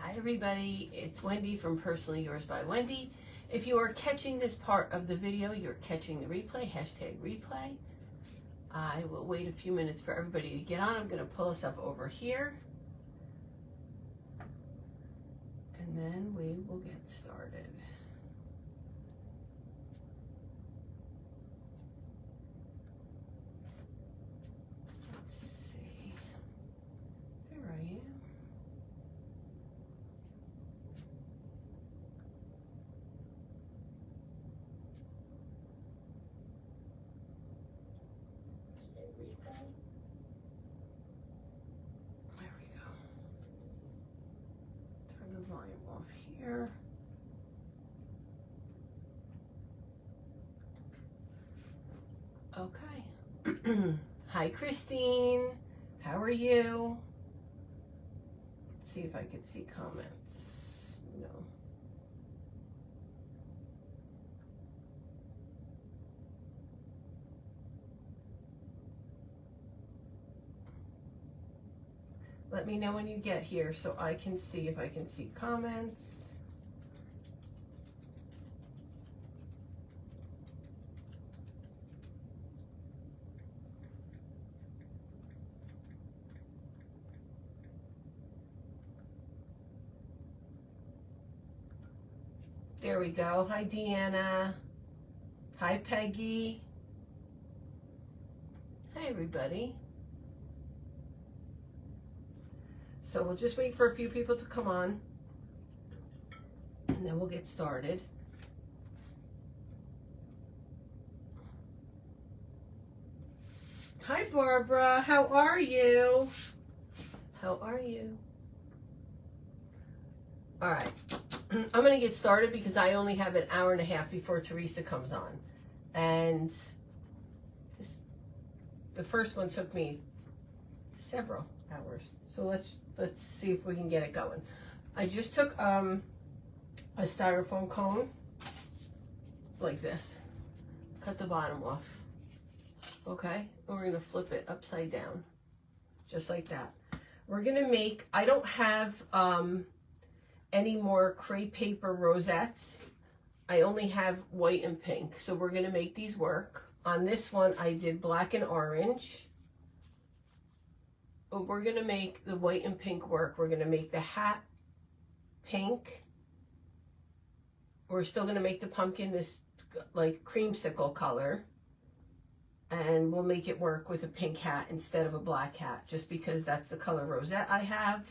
Hi everybody, it's Wendy from Personally Yours by Wendy. If you are catching this part of the video, you're catching the replay, hashtag replay. I will wait a few minutes for everybody to get on. I'm going to pull us up over here. And then we will get started. Let's see. There I am. There we go. Turn the volume off here. Okay. Hi, Christine. How are you? Let's see if I can see comments. No. Let me know when you get here so I can see if I can see comments. There we go. Hi, Deanna. Hi, Peggy. Hi, everybody. So we'll just wait for a few people to come on, and then we'll get started. Hi, Barbara. How are you? How are you? All right. I'm going to get started because I only have an hour and a half before Teresa comes on. And the first one took me several hours. So let's see if we can get it going. I just took a styrofoam cone like this. Cut the bottom off. Okay? And we're going to flip it upside down. Just like that. We're going to make, I don't have any more crepe paper rosettes. I only have white and pink. So we're going to make these work. On this one, I did black and orange. But we're going to make the white and pink work. We're going to make the hat pink. We're still going to make the pumpkin this like creamsicle color. And we'll make it work with a pink hat instead of a black hat, just because that's the color rosette I have.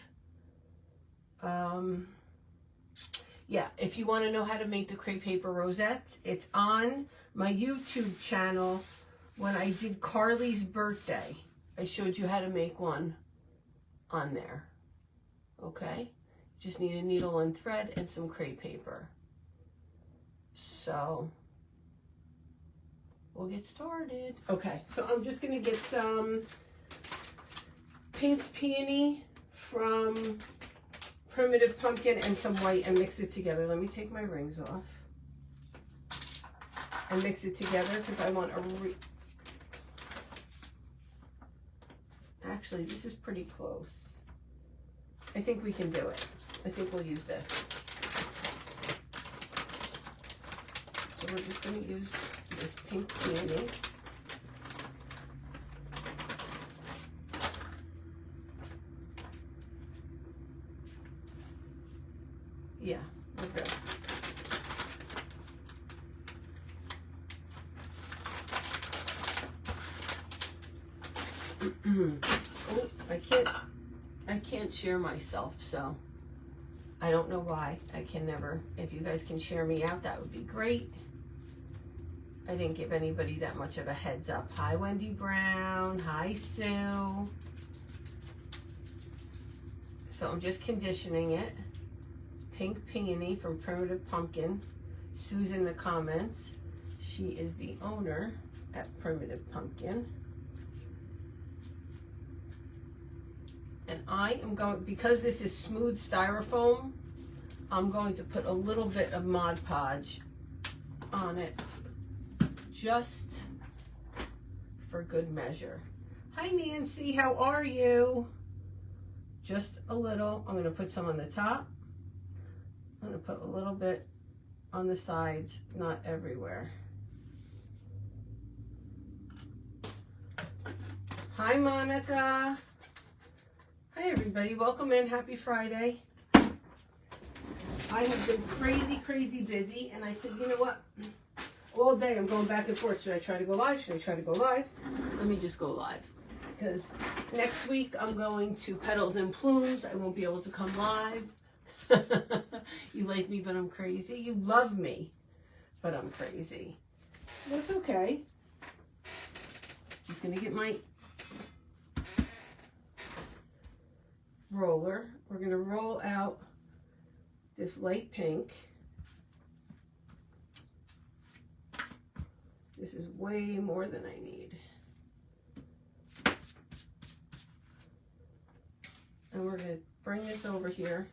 Yeah, if you want to know how to make the crepe paper rosettes, it's on my YouTube channel. When I did Carly's birthday, I showed you how to make one on there. Okay? Just need a needle and thread and some crepe paper. So we'll get started. Okay, so I'm just going to get some pink peony from Primitive Pumpkin and some white and mix it together. Let me take my rings off and mix it together because I want a Actually, this is pretty close. I think we can do it. I think we'll use this. So we're just going to use this pink peony. Yeah, we're good. Oh, I can't share myself, so I don't know why. I can never. If you guys can share me out, that would be great. I didn't give anybody that much of a heads up. Hi, Wendy Brown. Hi, Sue. So I'm just conditioning it. It's pink peony from Primitive Pumpkin. Sue's in the comments. She is the owner at Primitive Pumpkin. And I am going, because this is smooth styrofoam, I'm going to put a little bit of Mod Podge on it, just for good measure. Hi Nancy, how are you? Just a little. I'm going to put some on the top I'm going to put a little bit on the sides, not everywhere. Hi, Monica. Hi, everybody. Welcome in. Happy Friday. I have been crazy busy, and I said, you know what? All day I'm going back and forth. Should I try to go live? Should I try to go live? Let me just go live. Because next week I'm going to Petals and Plumes. I won't be able to come live. You like me, but I'm crazy. You love me, but I'm crazy. That's okay. Just going to get my roller. We're going to roll out this light pink. This is way more than I need. And we're going to bring this over here.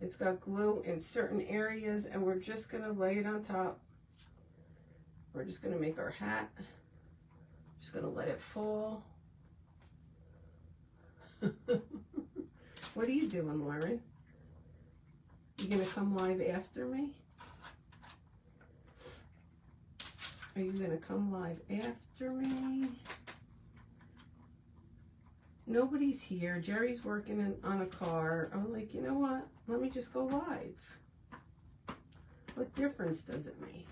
It's got glue in certain areas, and we're just going to lay it on top. We're just going to make our hat. Just going to let it fall. What are you doing, Lauren? You going to come live after me? Are you going to come live after me? Nobody's here. Jerry's working on a car. I'm like, you know what? Let me just go live. What difference does it make?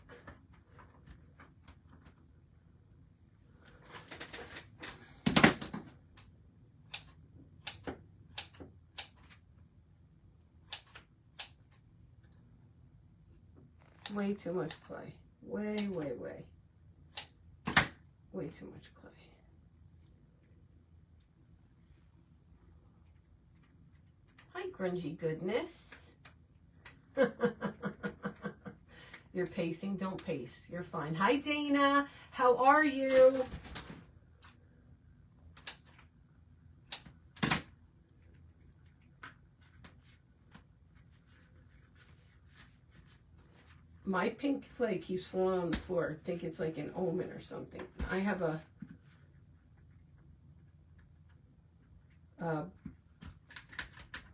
Way too much clay. Way too much clay. Hi, grungy goodness. You're pacing. Don't pace. You're fine. Hi, Dana. How are you? My pink clay keeps falling on the floor. I think it's like an omen or something. I have a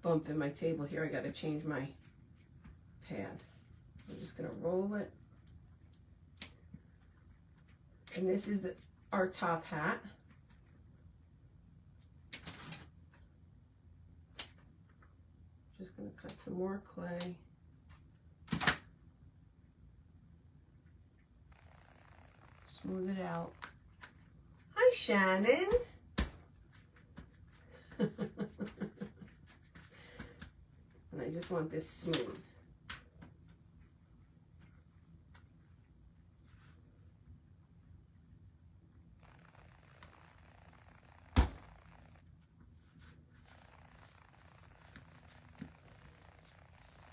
bump in my table here. I got to change my pad. I'm just going to roll it. And this is our top hat. Just going to cut some more clay. Smooth it out. Hi, Shannon. And I just want this smooth.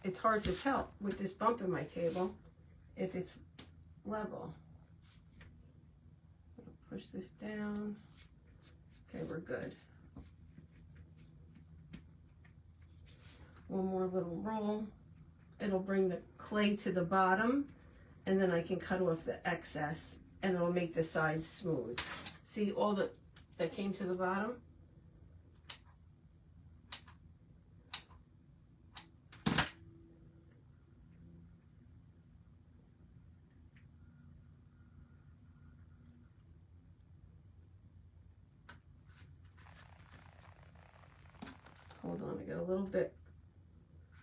It's hard to tell with this bump in my table if it's level. Push this down. Okay, we're good. One more little roll. It'll bring the clay to the bottom, and then I can cut off the excess, and it'll make the sides smooth. See all that came to the bottom? Hold on, I got a little bit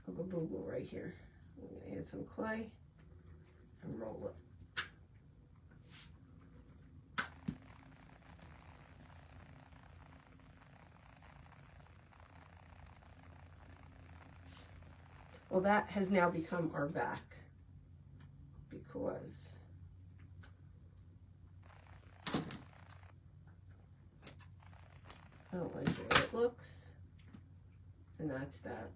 of a boo-boo right here. I'm gonna add some clay and roll it. Well, that has now become our back because I don't like the way it looks. And that's that.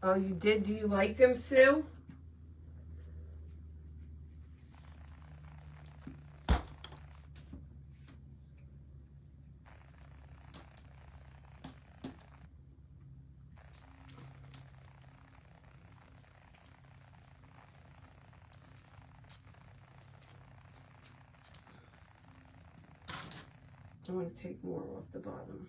Oh, you did? Do you like them, Sue? I want to take more off the bottom.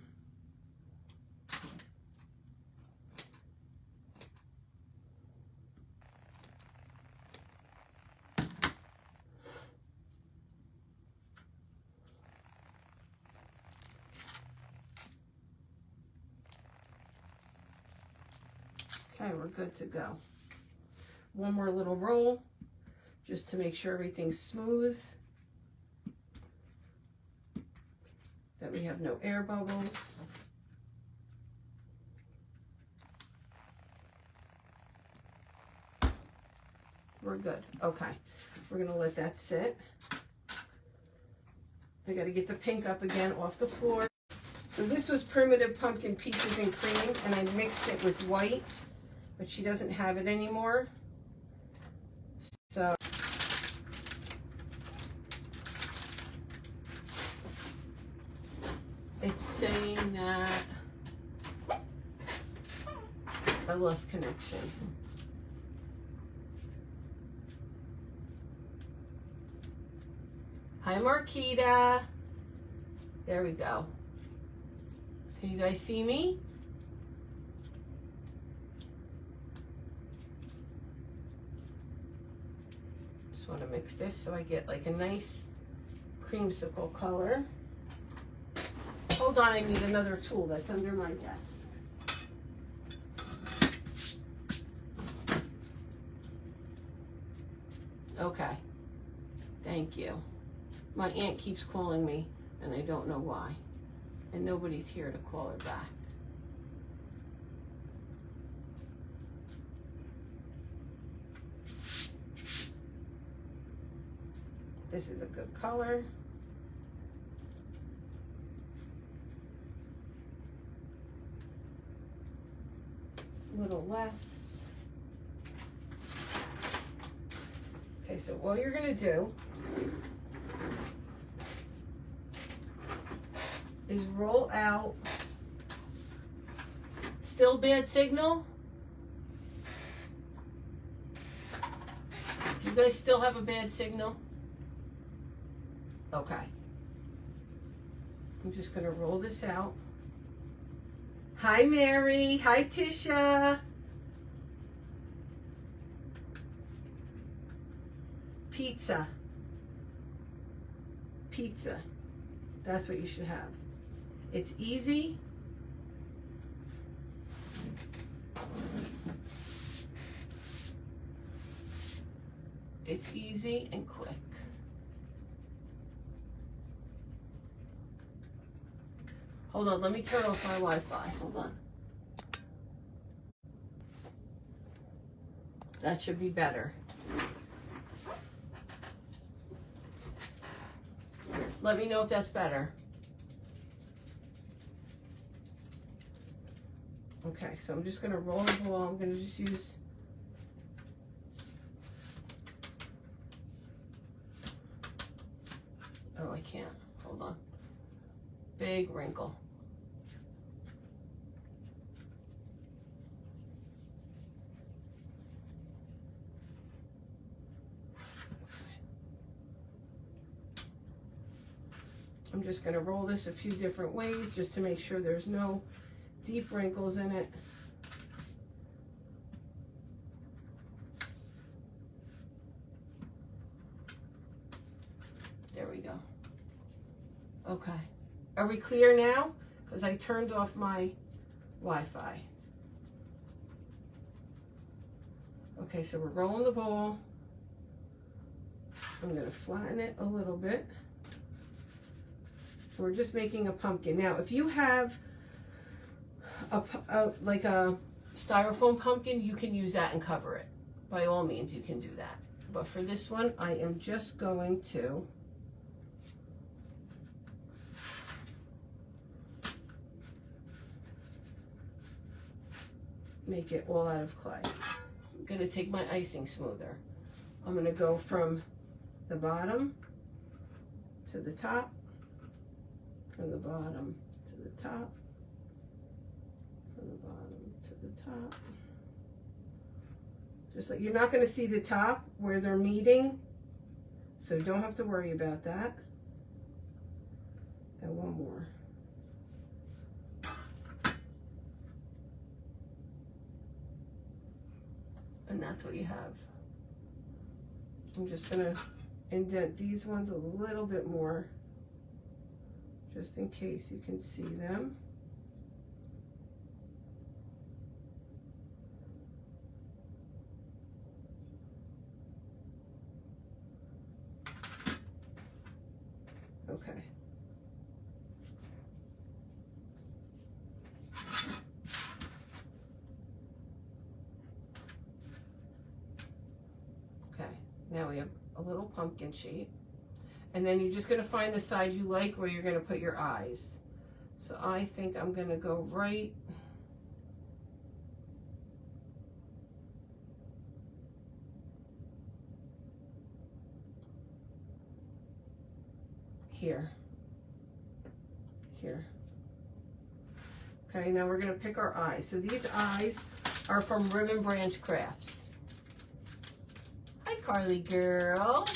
Okay, we're good to go. One more little roll, just to make sure everything's smooth, that we have no air bubbles. We're good. Okay, we're gonna let that sit. I gotta get the pink up again off the floor. So this was Primitive Pumpkin Peaches and Cream, and I mixed it with white, but she doesn't have it anymore. So it's saying that I lost connection. Hi, Marquita. There we go. Can you guys see me? Just want to mix this so I get like a nice creamsicle color. Hold on, I need another tool that's under my desk. Okay, thank you. My aunt keeps calling me and I don't know why. And nobody's here to call her back. This is a good color. A little less. Okay, so all you're gonna do is roll out. Still bad signal? Do you guys still have a bad signal? Okay. I'm just gonna roll this out. Hi, Mary. Hi, Tisha. Pizza. Pizza. That's what you should have. It's easy. It's easy and quick. Hold on, let me turn off my Wi-Fi. Hold on. That should be better. Let me know if that's better. Okay, so I'm just gonna roll the ball. I'm gonna just use oh, I can't. Hold on. Big wrinkle. I'm just gonna roll this a few different ways just to make sure there's no deep wrinkles in it. There we go. Okay. Are we clear now? Because I turned off my Wi-Fi. Okay, so we're rolling the ball. I'm gonna flatten it a little bit. We're just making a pumpkin. Now, if you have like a styrofoam pumpkin, you can use that and cover it. By all means, you can do that. But for this one, I am just going to make it all out of clay. I'm gonna take my icing smoother. I'm gonna go from the bottom to the top, from the bottom to the top, from the bottom to the top. Just like, you're not gonna see the top where they're meeting, so don't have to worry about that. And one more. that's what you have. I'm just gonna indent these ones a little bit more, just in case you can see them. Okay. Okay, now we have a little pumpkin shape. And then you're just gonna find the side you like where you're gonna put your eyes. So I think I'm gonna go right here. Here. Okay, now we're gonna pick our eyes. So these eyes are from Ribbon Branch Crafts. Hi, Carly girl.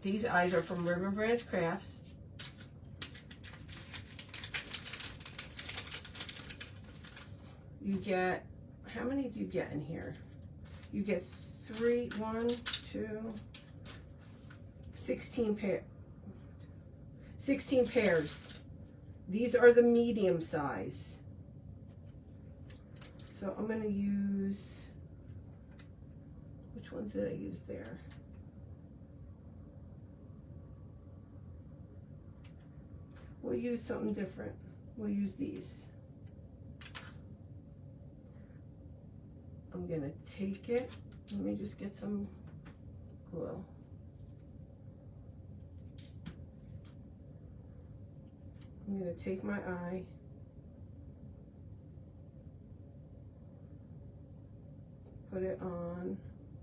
These eyes are from Ribbon Branch Crafts. You get, how many do you get in here? You get 3, 1, 2, 16 pair. 16 pairs. These are the medium size. So I'm going to use, which ones did I use there? We'll use something different. We'll use these. I'm going to take it. Let me just get some glue. I'm going to take my eye, put it on.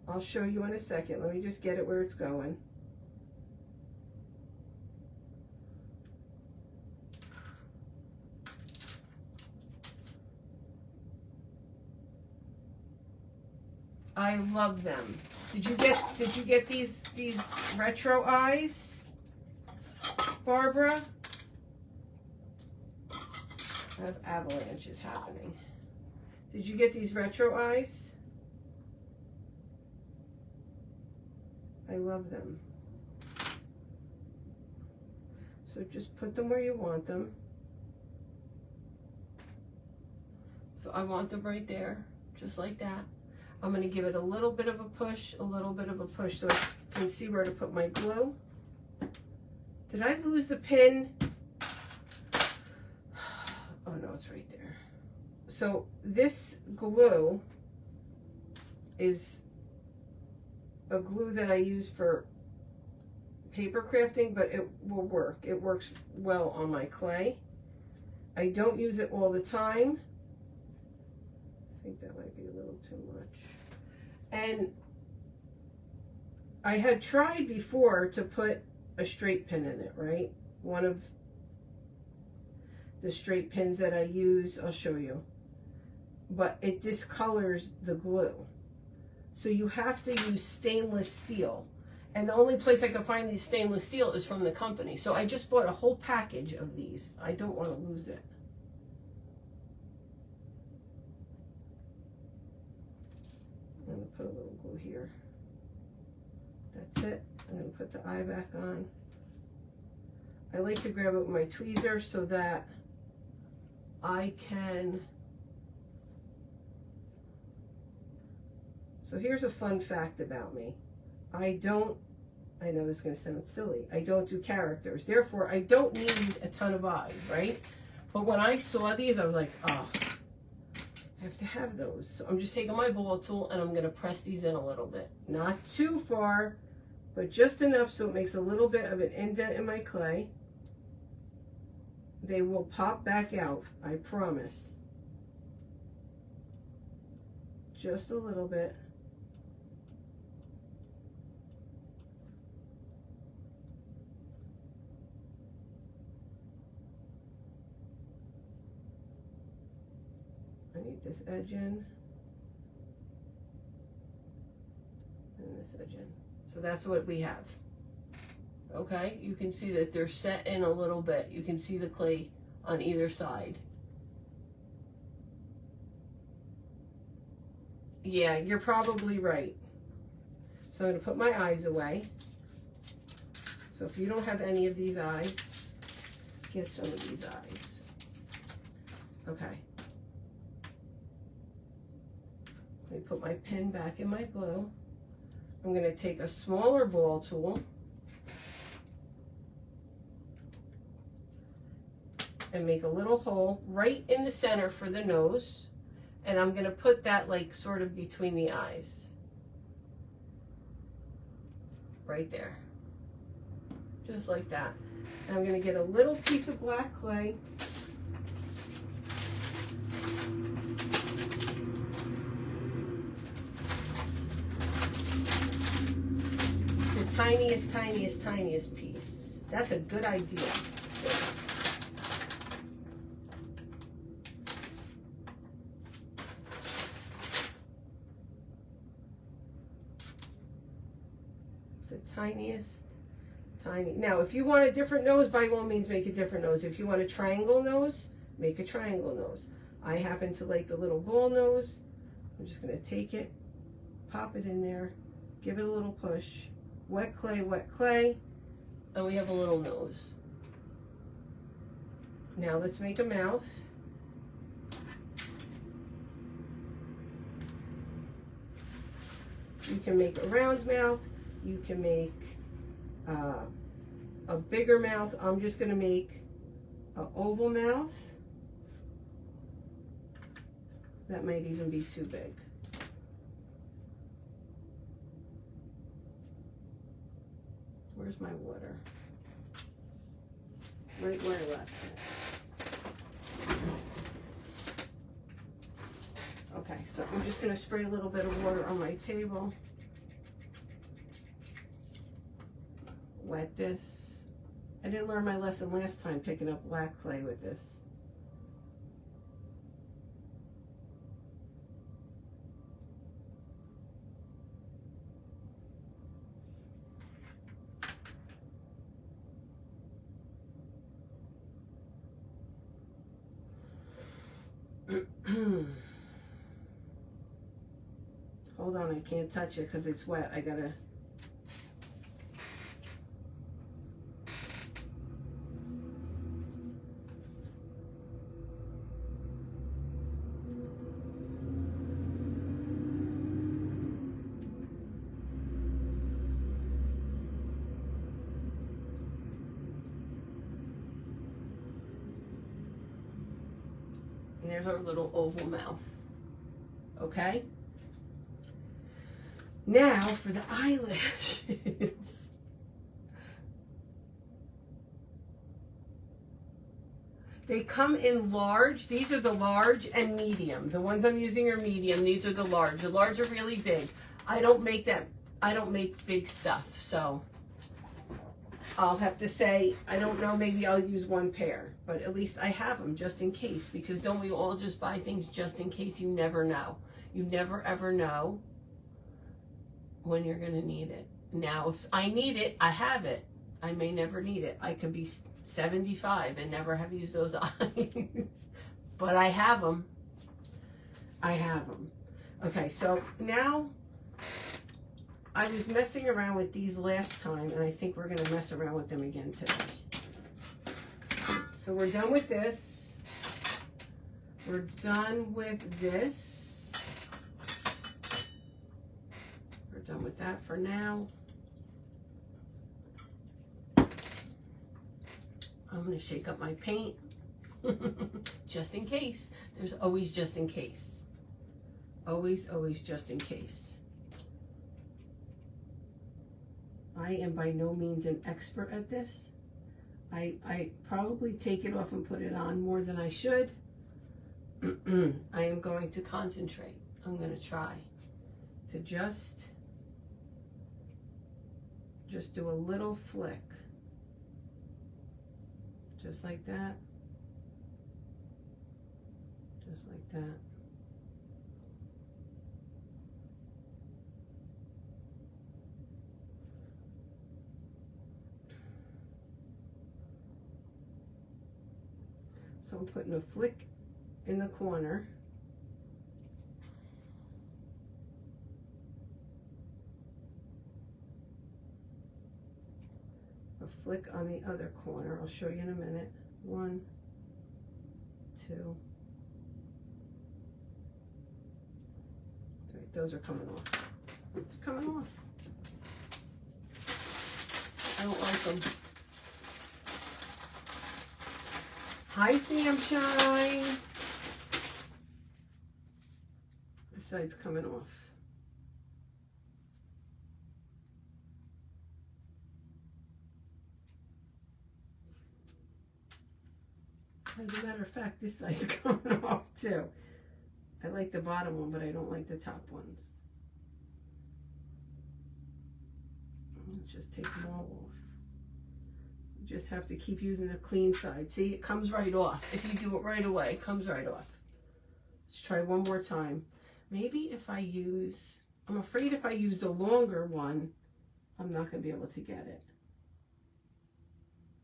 I'll show you in a second. Let me just get it where it's going. I love them. Did you get these retro eyes, Barbara? I have avalanches happening. Did you get these retro eyes? I love them. So just put them where you want them. So I want them right there, just like that. I'm going to give it a little bit of a push, so I can see where to put my glue. Did I lose the pin? Oh no, it's right there. So this glue is a glue that I use for paper crafting, but it will work. It works well on my clay. I don't use it all the time. I think that might be a little too much. And I had tried before to put a straight pin in it, right? One of the straight pins that I use, I'll show you. But it discolors the glue. So you have to use stainless steel. And the only place I can find these stainless steel is from the company. So I just bought a whole package of these. I don't want to lose it. I'm going to put a little glue here. That's it. I'm going to put the eye back on. I like to grab it with my tweezer so that I can. So here's a fun fact about me. I know this is going to sound silly, I don't do characters. Therefore, I don't need a ton of eyes, right? But when I saw these, I was like, oh, I have to have those. So I'm just taking my ball tool and I'm going to press these in a little bit. Not too far, but just enough so it makes a little bit of an indent in my clay. They will pop back out, I promise. Just a little bit. I need this edge in and this edge in. So that's what we have. Okay, you can see that they're set in a little bit. You can see the clay on either side. Yeah, you're probably right. So I'm going to put my eyes away. So if you don't have any of these eyes, get some of these eyes. Okay. Let me put my pin back in my glue. I'm going to take a smaller ball tool and make a little hole right in the center for the nose. And I'm going to put that like sort of between the eyes. Right there. Just like that. And I'm going to get a little piece of black clay. The tiniest, tiniest, tiniest piece. That's a good idea. So, the tiniest, tiny. Now, if you want a different nose, by all means, make a different nose. If you want a triangle nose, make a triangle nose. I happen to like the little ball nose. I'm just going to take it, pop it in there, give it a little push. Wet clay, and we have a little nose. Now let's make a mouth. You can make a round mouth. You can make a bigger mouth. I'm just going to make an oval mouth. That might even be too big. Where's my water? Right where I left it. Okay, so I'm just going to spray a little bit of water on my table. Wet this. I didn't learn my lesson last time picking up black clay with this. Hold on, I can't touch it because it's wet. I gotta. And there's our little oval mouth. Okay? Now for the eyelashes. They come in large. These are the large and medium. The ones I'm using are medium. These are the large. The large are really big. I don't make big stuff, so I'll have to say, I don't know, maybe I'll use one pair, but at least I have them just in case, because don't we all just buy things just in case? You never know. You never ever know when you're going to need it. Now, if I need it, I have it. I may never need it. I could be 75 and never have used those eyes, but I have them. I have them. Okay, so now I was messing around with these last time, and I think we're going to mess around with them again today. So we're done with this. We're done with this. We're done with that for now. I'm going to shake up my paint just in case. There's always just in case. Always, always just in case. I am by no means an expert at this. I probably take it off and put it on more than I should. I am going to concentrate. I'm going to try to just do a little flick. Just like that. Just like that. So I'm putting a flick in the corner. a flick on the other corner. I'll show you in a minute. 1, 2, 3. Those are coming off. It's coming off. I don't like them. Hi, Sam Shine. This side's coming off. As a matter of fact, this side's coming off too. I like the bottom one, but I don't like the top ones. Let's just take them all off. You just have to keep using a clean side. See, it comes right off. If you do it right away, it comes right off. Let's try one more time. Maybe if I use, I'm afraid if I use the longer one, I'm not going to be able to get it.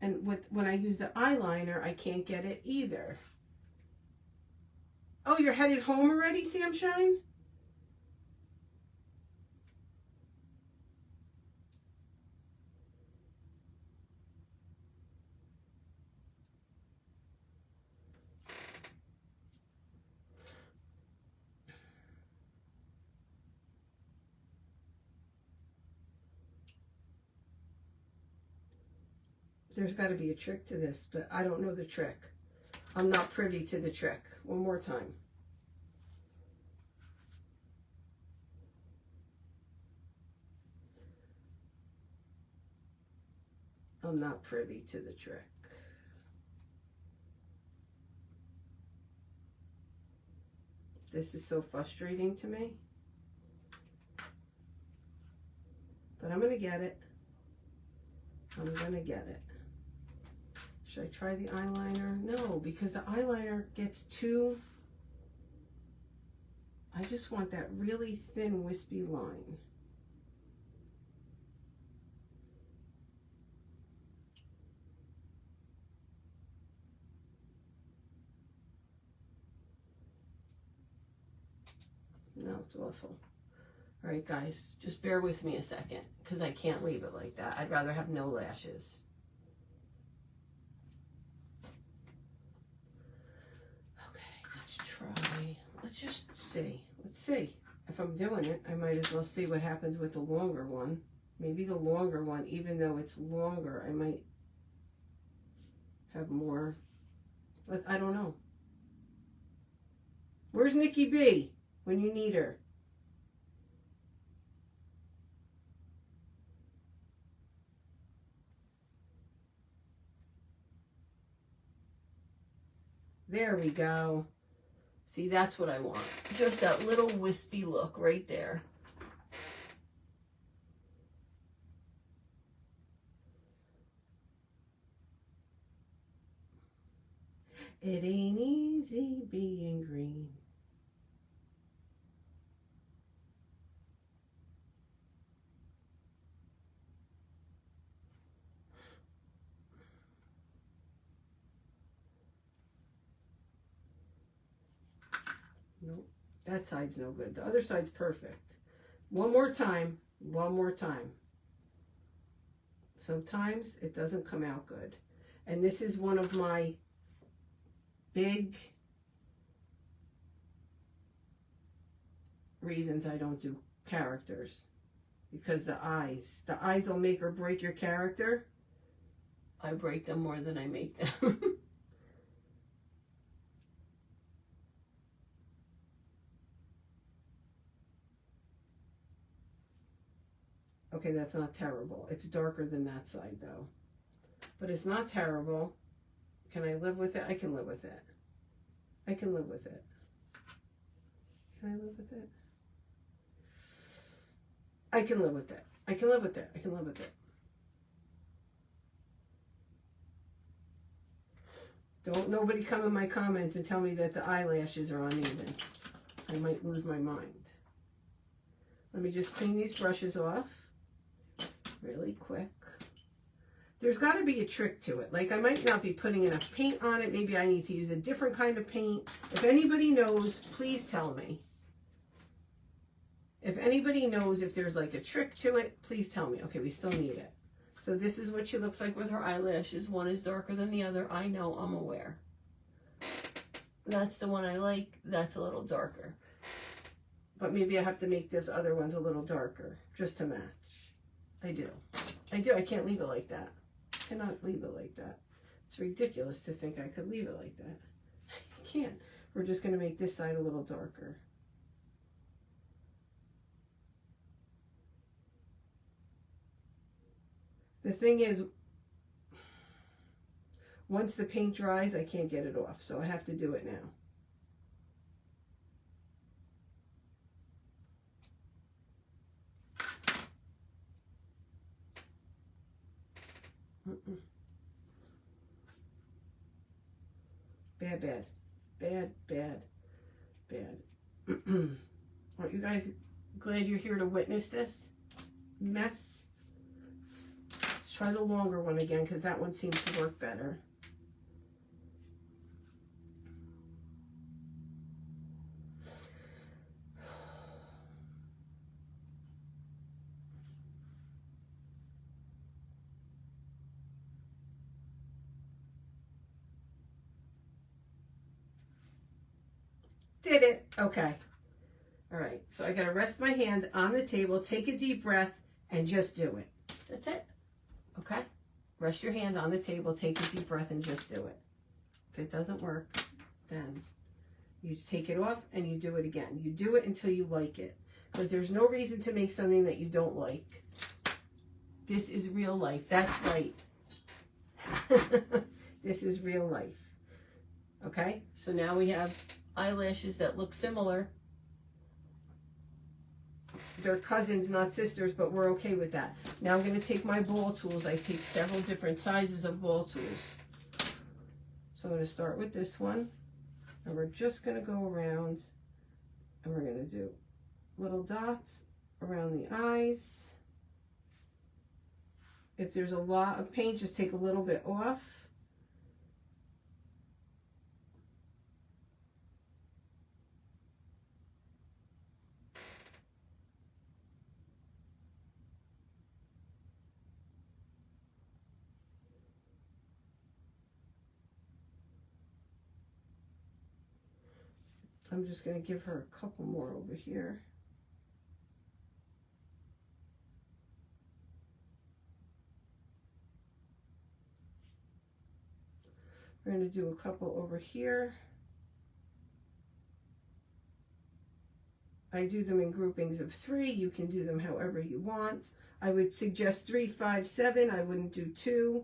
And when I use the eyeliner, I can't get it either. Oh, you're headed home already, Sam Shine? There's got to be a trick to this, but I don't know the trick. I'm not privy to the trick. One more time. I'm not privy to the trick. This is so frustrating to me. But I'm going to get it. I'm going to get it. Should I try the eyeliner? No, because the eyeliner gets too... I just want that really thin, wispy line. No, it's awful. All right, guys, just bear with me a second because I can't leave it like that. I'd rather have no lashes. Try. Let's just see. Let's see. If I'm doing it, I might as well see what happens with the longer one. Maybe the longer one, even though it's longer, I might have more. But I don't know. Where's Nikki B when you need her? There we go. See, that's what I want. Just that little wispy look right there. It ain't easy being green. Nope, that side's no good. The other side's perfect. One more time, one more time. Sometimes it doesn't come out good. And this is one of my big reasons I don't do characters. Because the eyes will make or break your character. I break them more than I make them. Okay, that's not terrible. It's darker than that side though. But it's not terrible. Can I live with it? I can live with it. I can live with it. Can I live with it? I can live with it. I can live with it. I can live with it. Don't nobody come in my comments and tell me that the eyelashes are uneven. I might lose my mind. Let me just clean these brushes off really quick. There's got to be a trick to it. Like I might not be putting enough paint on it. Maybe I need to use a different kind of paint. If anybody knows, please tell me. If anybody knows if there's like a trick to it, please tell me. Okay, we still need it. So this is what she looks like with her eyelashes. One is darker than the other. I know, I'm aware. That's the one I like. That's a little darker. But maybe I have to make those other ones a little darker just to match. I do. I can't leave it like that. I cannot leave it like that. It's ridiculous to think I could leave it like that. I can't. We're just going to make this side a little darker. The thing is, once the paint dries, I can't get it off, so I have to do it now. Bad, bad. Bad, bad, bad. Aren't you guys glad you're here to witness this mess? Let's try the longer one again, because that one seems to work better. Did it. Okay. All right. So I got to rest my hand on the table, take a deep breath, and just do it. That's it. Okay? Rest your hand on the table, take a deep breath, and just do it. If it doesn't work, then you just take it off and you do it again. You do it until you like it. Because there's no reason to make something that you don't like. This is real life. That's right. This is real life. Okay? So now we have eyelashes that look similar. They're cousins, not sisters, but we're okay with that. Now I'm going to take my ball tools. I take several different sizes of ball tools. So I'm going to start with this one, and we're just going to go around, and we're going to do little dots around the eyes. If there's a lot of paint, just take a little bit off. I'm just going to give her a couple more over here. We're going to do a couple over here. I do them in groupings of 3. You can do them however you want. I would suggest 3, 5, 7. I wouldn't do 2.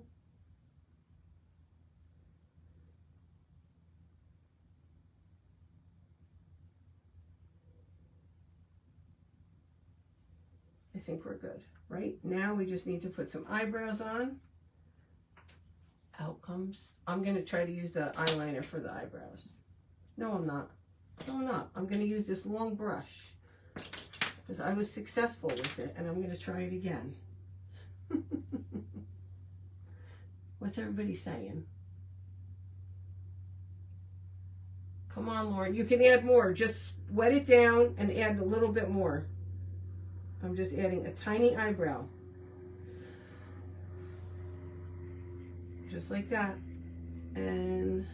I think we're good. Right? Now we just need to put some eyebrows on. Out comes. I'm going to try to use the eyeliner for the eyebrows. No, I'm not. No, I'm not. I'm going to use this long brush because I was successful with it, and I'm going to try it again. What's everybody saying? Come on, Lauren. You can add more. Just wet it down and add a little bit more. I'm just adding a tiny eyebrow. Just like that. And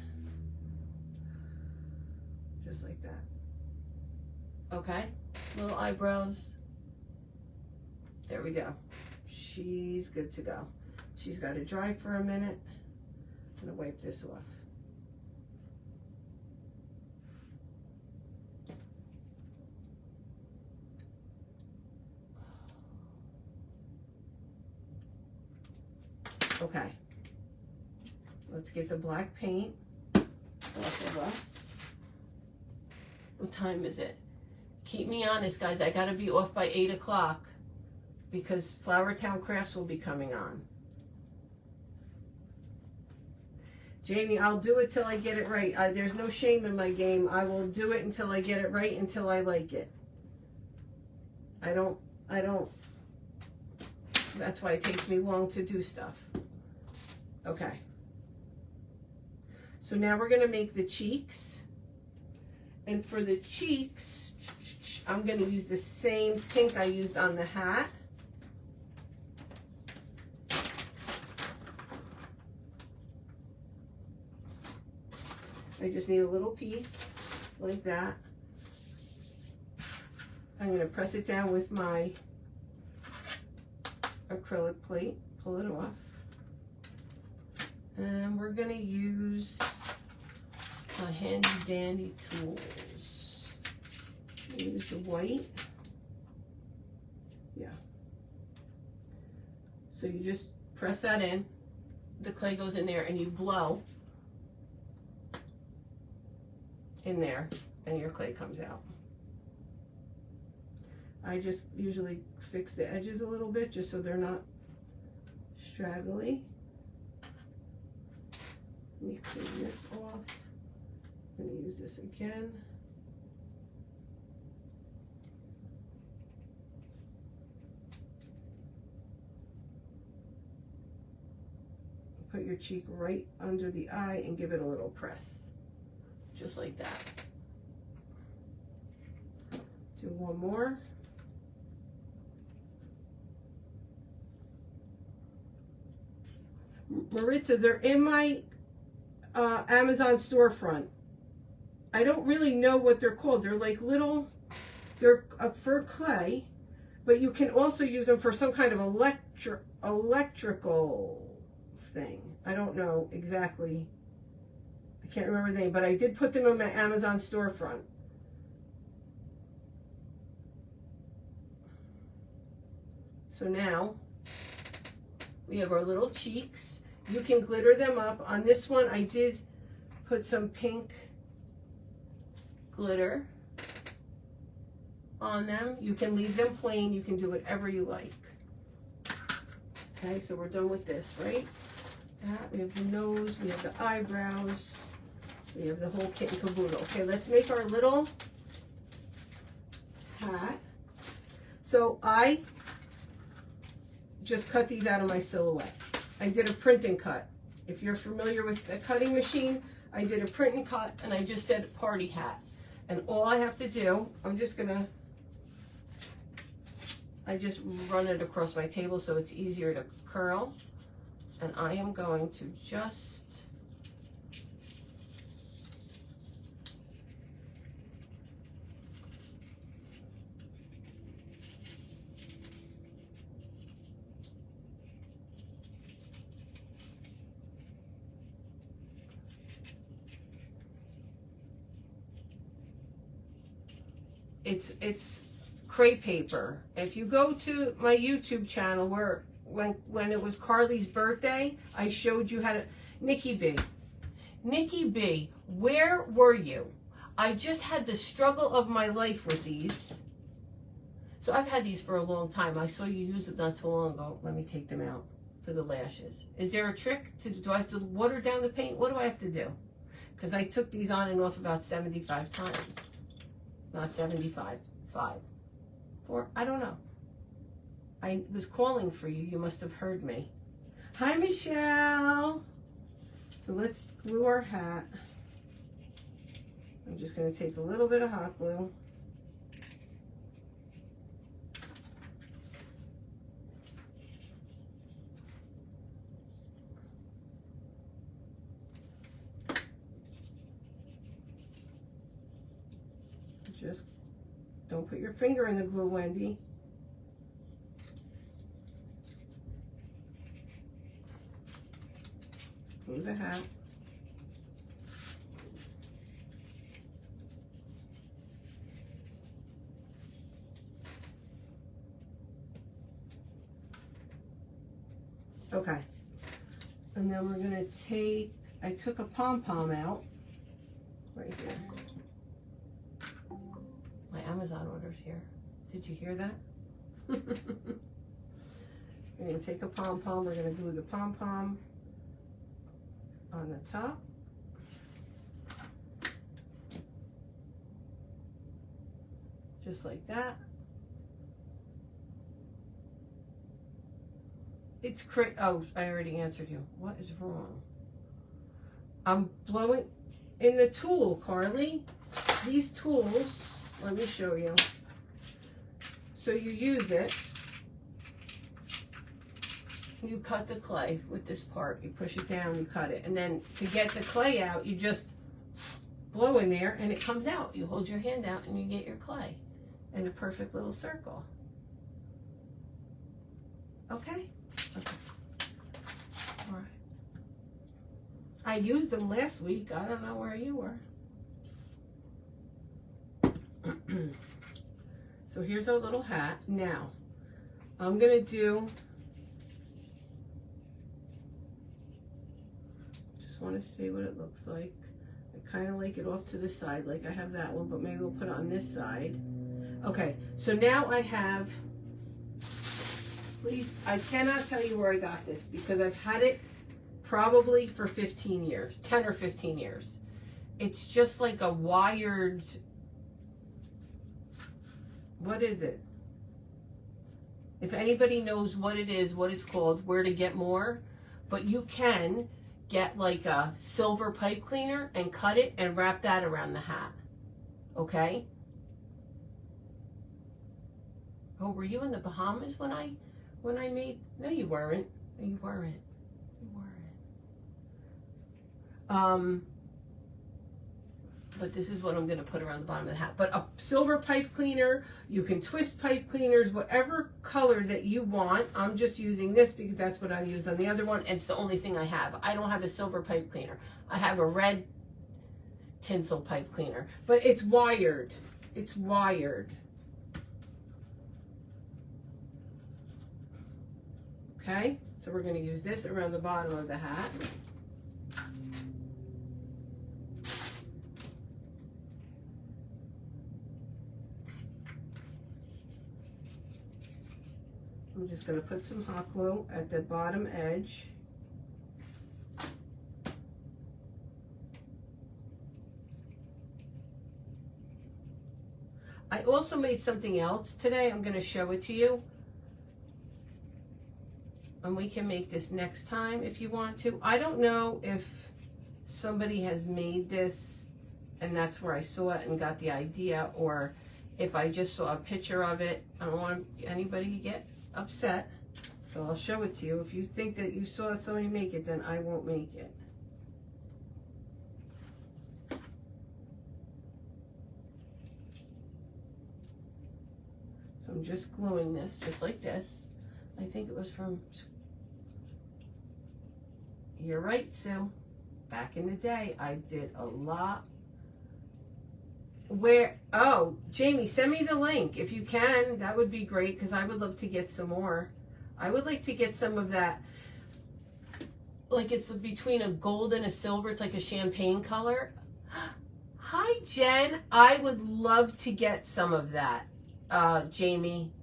just like that. Okay. Little eyebrows. There we go. She's good to go. She's got to dry for a minute. I'm going to wipe this off. Okay. Let's get the black paint off of us. What time is it? Keep me honest, guys. I gotta be off by 8 o'clock because Flower Town Crafts will be coming on. Jamie, I'll do it till I get it right. There's no shame in my game. I will do it until I get it right, until I like it. I don't, that's why it takes me long to do stuff. Okay. So now we're going to make the cheeks. And for the cheeks, I'm going to use the same pink I used on the hat. I just need a little piece like that. I'm going to press it down with my acrylic plate, pull it off. And we're going to use my handy dandy tools. Use the white. Yeah. So you just press that in. The clay goes in there and you blow in there and your clay comes out. I just usually fix the edges a little bit just so they're not straggly. Let me clean this off. I'm going to use this again. Put your cheek right under the eye and give it a little press. Just like that. Do one more. Maritza, they're in my Amazon storefront. I don't really know what they're called. They're like little, they're for clay, but you can also use them for some kind of electrical thing. I don't know exactly. I can't remember the name, but I did put them in my Amazon storefront. So now we have our little cheeks. You can glitter them up. On this one, I did put some pink glitter on them. You can leave them plain. You can do whatever you like. Okay, so we're done with this, right? We have the nose, we have the eyebrows, we have the whole kit and caboodle. Okay, let's make our little hat. So I just cut these out of my silhouette. I did a print and cut. If you're familiar with the cutting machine, I did a print and cut and I just said party hat. And all I have to do, I just run it across my table so it's easier to curl. And I am going to just it's crepe paper. If you go to my YouTube channel where when it was Carly's birthday, I showed you how to, Nikki B, where were you? I just had the struggle of my life with these. So I've had these for a long time. I saw you use it not too long ago. Let me take them out for the lashes. Is there a trick? Do I have to water down the paint? What do I have to do? Because I took these on and off about 75 times. Not 75, 5, 4, I don't know. I was calling for you. You must have heard me. Hi, Michelle. So let's glue our hat. I'm just going to take a little bit of hot glue. Just don't put your finger in the glue, Wendy. Glue the hat. Okay. And then we're going to take, I took a pom-pom out right here. My Amazon order's here. Did you hear that? We're going to take a pom-pom. We're going to glue the pom-pom on the top. Just like that. It's crazy. Oh, I already answered you. What is wrong? I'm blowing in the tool, Carly. These tools, let me show you. So you use it. You cut the clay with this part. You push it down, you cut it. And then to get the clay out, you just blow in there and it comes out. You hold your hand out and you get your clay in a perfect little circle. Okay? Okay. All right. I used them last week. I don't know where you were. So here's our little hat. Now, I'm going to do, just want to see what it looks like. I kind of like it off to the side, like I have that one, but maybe we'll put it on this side. Okay, so now I have, please, I cannot tell you where I got this because I've had it probably for 15 years, 10 or 15 years. It's just like a wired, what is it? If anybody knows what it is, what it's called, where to get more, but you can get like a silver pipe cleaner and cut it and wrap that around the hat. Okay? Oh, were you in the Bahamas when I made? No, you weren't. No, you weren't. You weren't. But this is what I'm going to put around the bottom of the hat. But a silver pipe cleaner, you can twist pipe cleaners, whatever color that you want. I'm just using this because that's what I used on the other one. And it's the only thing I have. I don't have a silver pipe cleaner. I have a red tinsel pipe cleaner. But it's wired. It's wired. Okay? So we're going to use this around the bottom of the hat. I'm just going to put some hot glue at the bottom edge. I also made something else today. I'm going to show it to you. And we can make this next time if you want to. I don't know if somebody has made this and that's where I saw it and got the idea, or if I just saw a picture of it. I don't want anybody to get upset, so I'll show it to you. If you think that you saw somebody make it, then I won't make it. So I'm just gluing this just like this. I think it was from, you're right, Sue, back in the day I did a lot. Where, oh, Jamie, send me the link if you can. That would be great because I would love to get some more. I would like to get some of that, like it's between a gold and a silver. It's like a champagne color. Hi, Jen. I would love to get some of that, Jamie.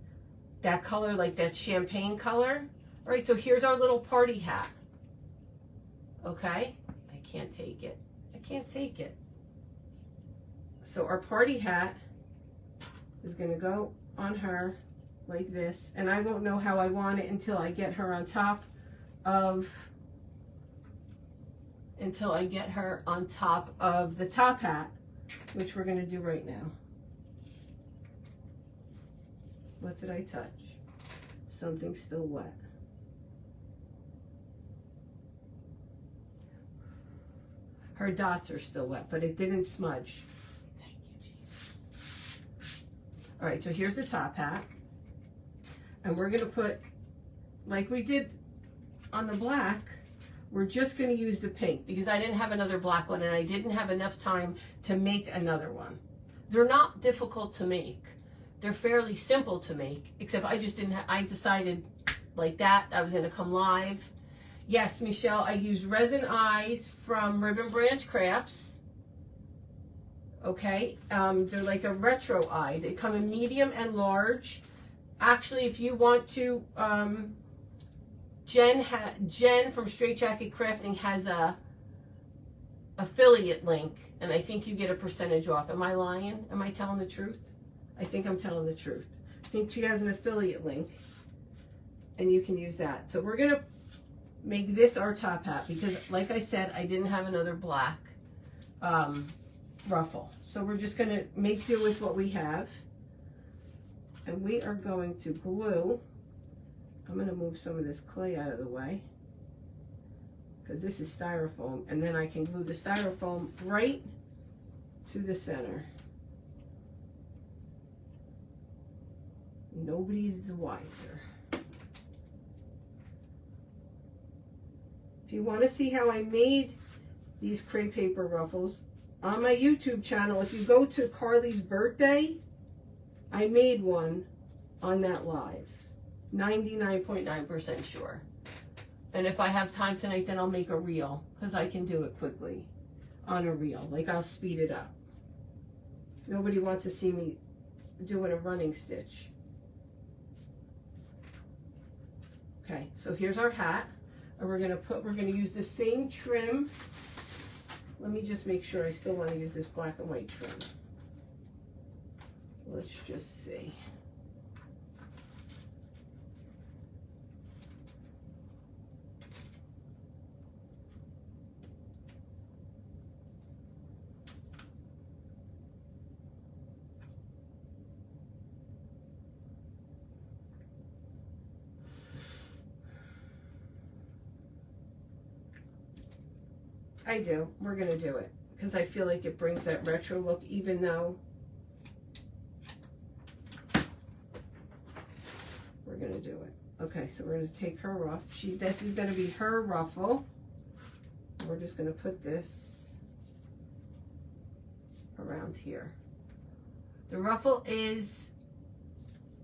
That color, like that champagne color. All right, so here's our little party hat. Okay? I can't take it. I can't take it. So our party hat is going to go on her like this. And I won't know how I want it until I get her on top of, the top hat, which we're going to do right now. What did I touch? Something still wet. Her dots are still wet, but it didn't smudge. Thank you, Jesus. All right, so here's the top hat. And we're going to put, like we did on the black, we're just going to use the pink because I didn't have another black one and I didn't have enough time to make another one. They're not difficult to make. They're fairly simple to make, except I just didn't I decided like that I was going to come live. Yes, Michelle, I used resin eyes from Ribbon Branch Crafts. Okay, they're like a retro eye. They come in medium and large. Actually, if you want to, Jen from Straight Jacket Crafting has a affiliate link, and I think you get a percentage off. Am I lying? Am I telling the truth? I think I'm telling the truth. I think she has an affiliate link, and you can use that. So we're going to make this our top hat because, like I said, I didn't have another black ruffle. So we're just going to make do with what we have. And we are going to glue. I'm going to move some of this clay out of the way because this is styrofoam. And then I can glue the styrofoam right to the center. Nobody's the wiser. If you want to see how I made these crepe paper ruffles, on my YouTube channel, if you go to Carly's birthday, I made one on that live. 99.9% sure. And if I have time tonight, then I'll make a reel, because I can do it quickly on a reel. Like, I'll speed it up. Nobody wants to see me doing a running stitch. Okay, so here's our hat. And we're gonna use the same trim. Let me just make sure I still want to use this black and white trim. Let's just see. I do. We're going to do it because I feel like it brings that retro look, even though we're going to do it. Okay, so we're going to take her ruff. This is going to be her ruffle. We're just going to put this around here. The ruffle is,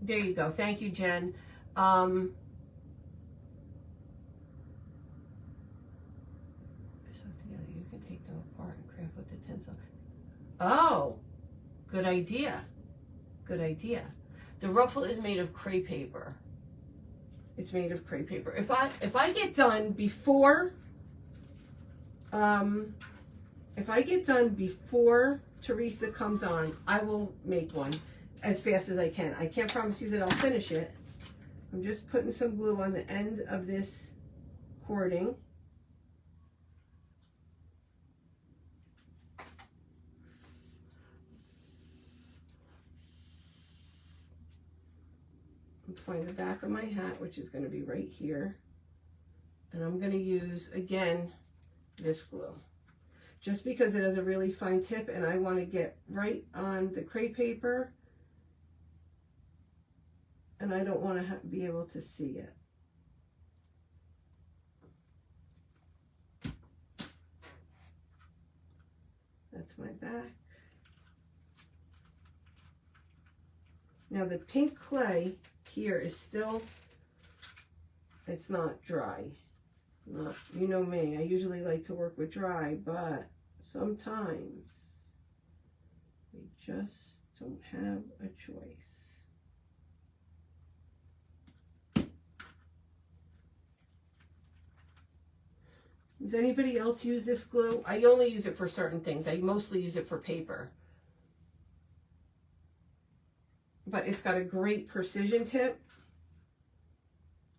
there you go. Thank you, Jen. Oh, good idea. Good idea. The ruffle is made of crepe paper. It's made of crepe paper. If I get done before Teresa comes on, I will make one as fast as I can. I can't promise you that I'll finish it. I'm just putting some glue on the end of this cording. Find the back of my hat, which is going to be right here, and I'm going to use again this glue just because it has a really fine tip and I want to get right on the crepe paper and I don't want to be able to see it. That's my back. Now the pink clay here is still, it's not dry. You know me, I usually like to work with dry, but sometimes we just don't have a choice. Does anybody else use this glue? I only use it for certain things. I mostly use it for paper. But it's got a great precision tip,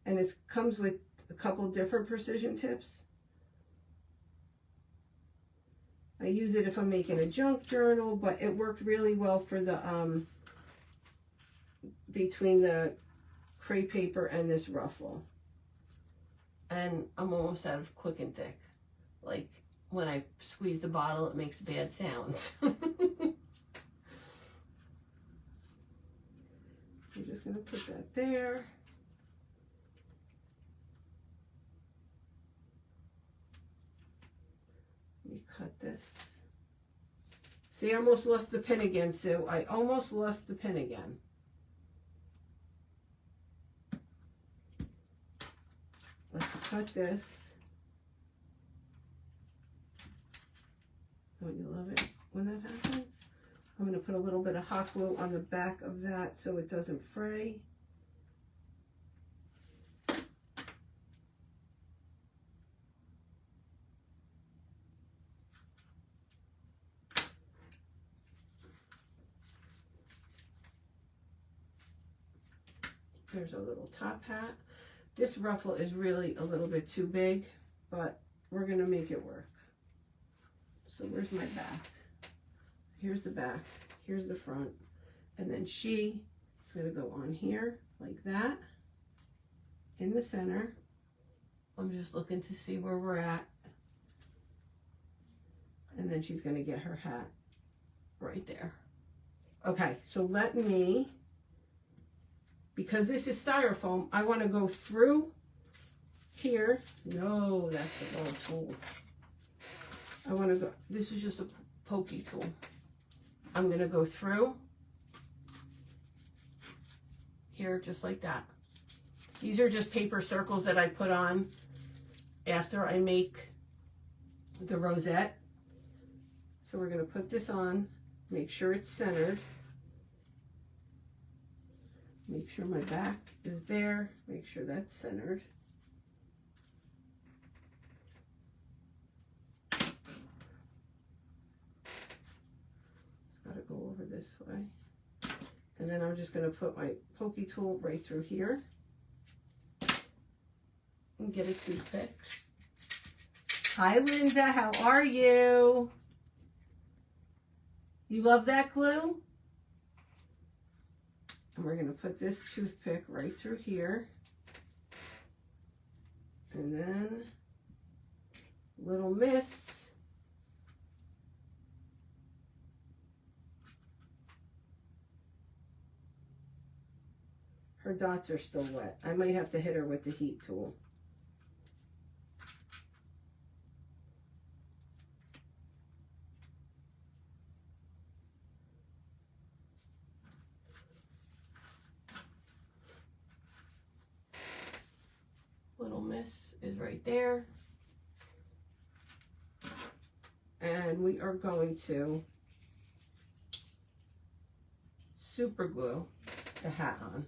and it comes with a couple different precision tips. I use it if I'm making a junk journal, but it worked really well for the between the crepe paper and this ruffle. And I'm almost out of quick and thick. Like when I squeeze the bottle, it makes a bad sound. I'm just going to put that there. Let me cut this. See, I almost lost the pin again, Sue. I almost lost the pin again. Let's cut this. Don't you love it when that happens? I'm going to put a little bit of hot glue on the back of that so it doesn't fray. There's a little top hat. This ruffle is really a little bit too big, but we're going to make it work. So where's my back? Here's the back, here's the front, and then she is going to go on here like that in the center. I'm just looking to see where we're at. And then she's going to get her hat right there. Okay, so let me, because this is styrofoam, I want to go through here. No, that's the wrong tool. I want to go, this is just a pokey tool. I'm going to go through here just like that. These are just paper circles that I put on after I make the rosette. So we're going to put this on, make sure it's centered. Make sure my back is there, make sure that's centered. It's got to go over this way. And then I'm just going to put my pokey tool right through here and get a toothpick. Hi Linda, how are you? You love that glue? And we're going to put this toothpick right through here. And then little miss. Her dots are still wet. I might have to hit her with the heat tool. Little miss is right there. And we are going to super glue the hat on.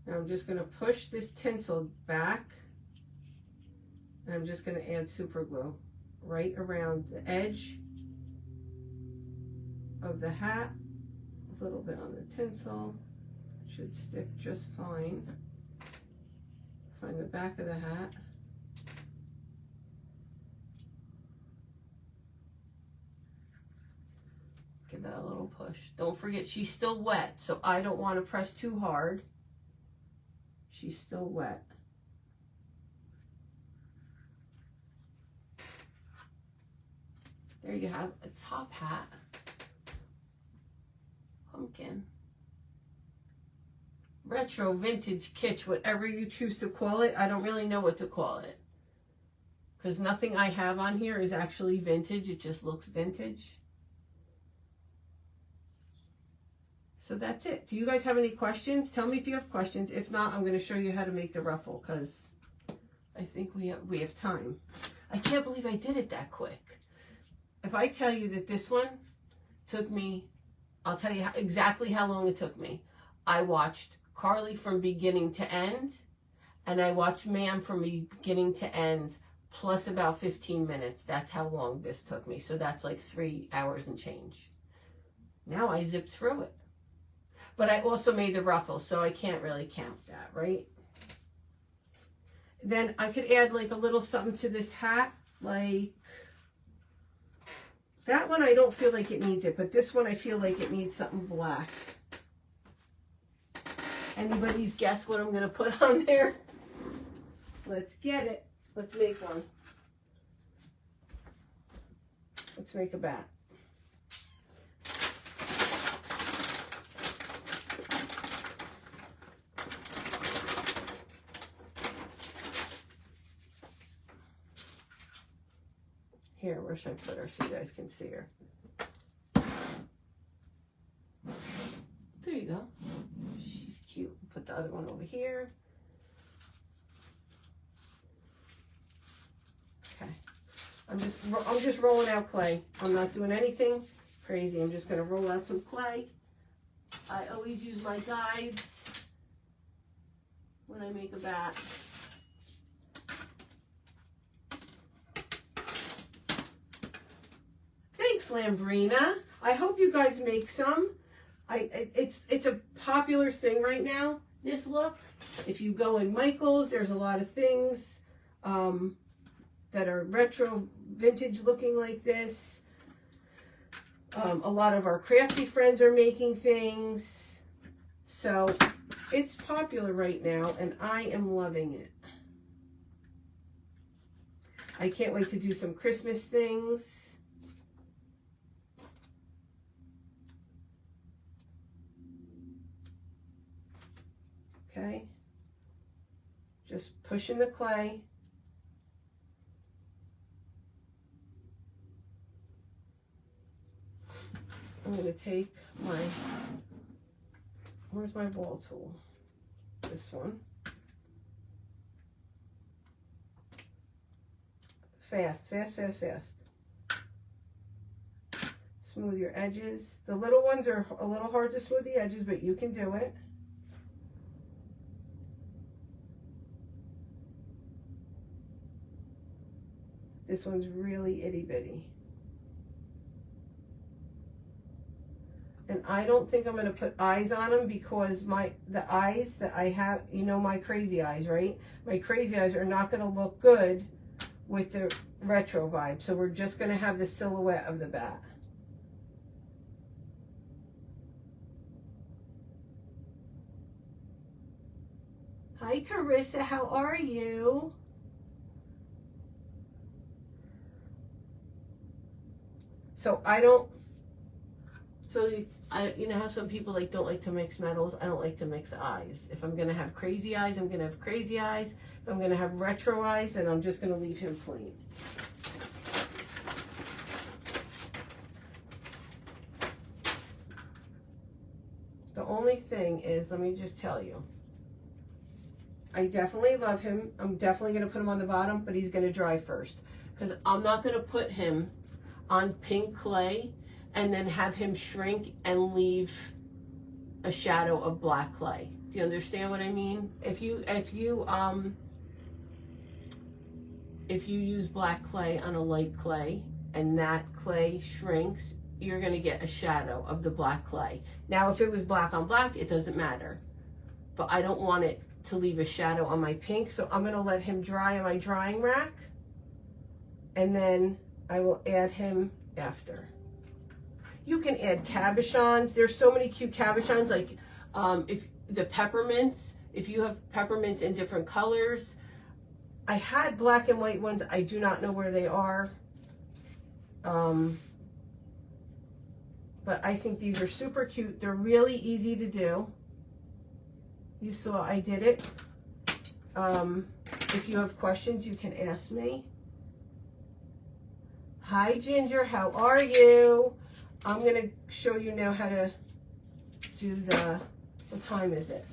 Now I'm just going to push this tinsel back, and I'm just going to add super glue right around the edge of the hat, a little bit on the tinsel, should stick just fine. Find the back of the hat. Give that a little push. Don't forget she's still wet, so I don't want to press too hard. She's still wet. There you have a top hat. Pumpkin. Retro, vintage, kitsch, whatever you choose to call it. I don't really know what to call it, because nothing I have on here is actually vintage. It just looks vintage. So that's it. Do you guys have any questions? Tell me if you have questions. If not, I'm going to show you how to make the ruffle, because I think we have time. I can't believe I did it that quick. If I tell you that this one took me, I'll tell you exactly how long it took me. I watched Carly from beginning to end, and I watched Ma'am from beginning to end, plus about 15 minutes. That's how long this took me. So that's like 3 hours and change. Now I zipped through it. But I also made the ruffles, so I can't really count that, right? Then I could add like a little something to this hat, like that one. I don't feel like it needs it, but this one I feel like it needs something black. Anybody's guess what I'm going to put on there? Let's get it. Let's make one. Let's make a bat. Here, where should I put her so you guys can see her? There you go. She's cute. Put the other one over here. Okay. I'm just rolling out clay. I'm not doing anything crazy. I'm just going to roll out some clay. I always use my guides when I make a bat. Thanks, Lambrina. I hope you guys make some. It's a popular thing right now, this look. If you go in Michael's, there's a lot of things that are retro, vintage looking like this. A lot of our crafty friends are making things. So It's popular right now, and I am loving it. I can't wait to do some Christmas things. Okay. Just pushing the clay. I'm going to take my, where's my ball tool? This one. Fast, fast, fast, fast. Smooth your edges. The little ones are a little hard to smooth the edges, but you can do it. This one's really itty bitty. And I don't think I'm going to put eyes on them because the eyes that I have, you know, my crazy eyes, right? My crazy eyes are not going to look good with the retro vibe. So we're just going to have the silhouette of the bat. Hi, Carissa. How are you? So you know how some people don't like to mix metals? I don't like to mix eyes. If I'm going to have crazy eyes, I'm going to have crazy eyes. If I'm going to have retro eyes, then I'm just going to leave him plain. The only thing is, let me just tell you, I definitely love him. I'm definitely going to put him on the bottom, but he's going to dry first. Because I'm not going to put him on pink clay and then have him shrink and leave a shadow of black clay. Do you understand what I mean? If you use black clay on a light clay and that clay shrinks, you're going to get a shadow of the black clay. Now, if it was black on black, it doesn't matter. But I don't want it to leave a shadow on my pink, so I'm going to let him dry on my drying rack, and then I will add him after. You can add cabochons. There's so many cute cabochons, like if the peppermints, if you have peppermints in different colors. I had black and white ones. I do not know where they are. But I think these are super cute. They're really easy to do. You saw I did it. If you have questions, you can ask me. Hi, Ginger. How are you? I'm going to show you now how to do what time is it?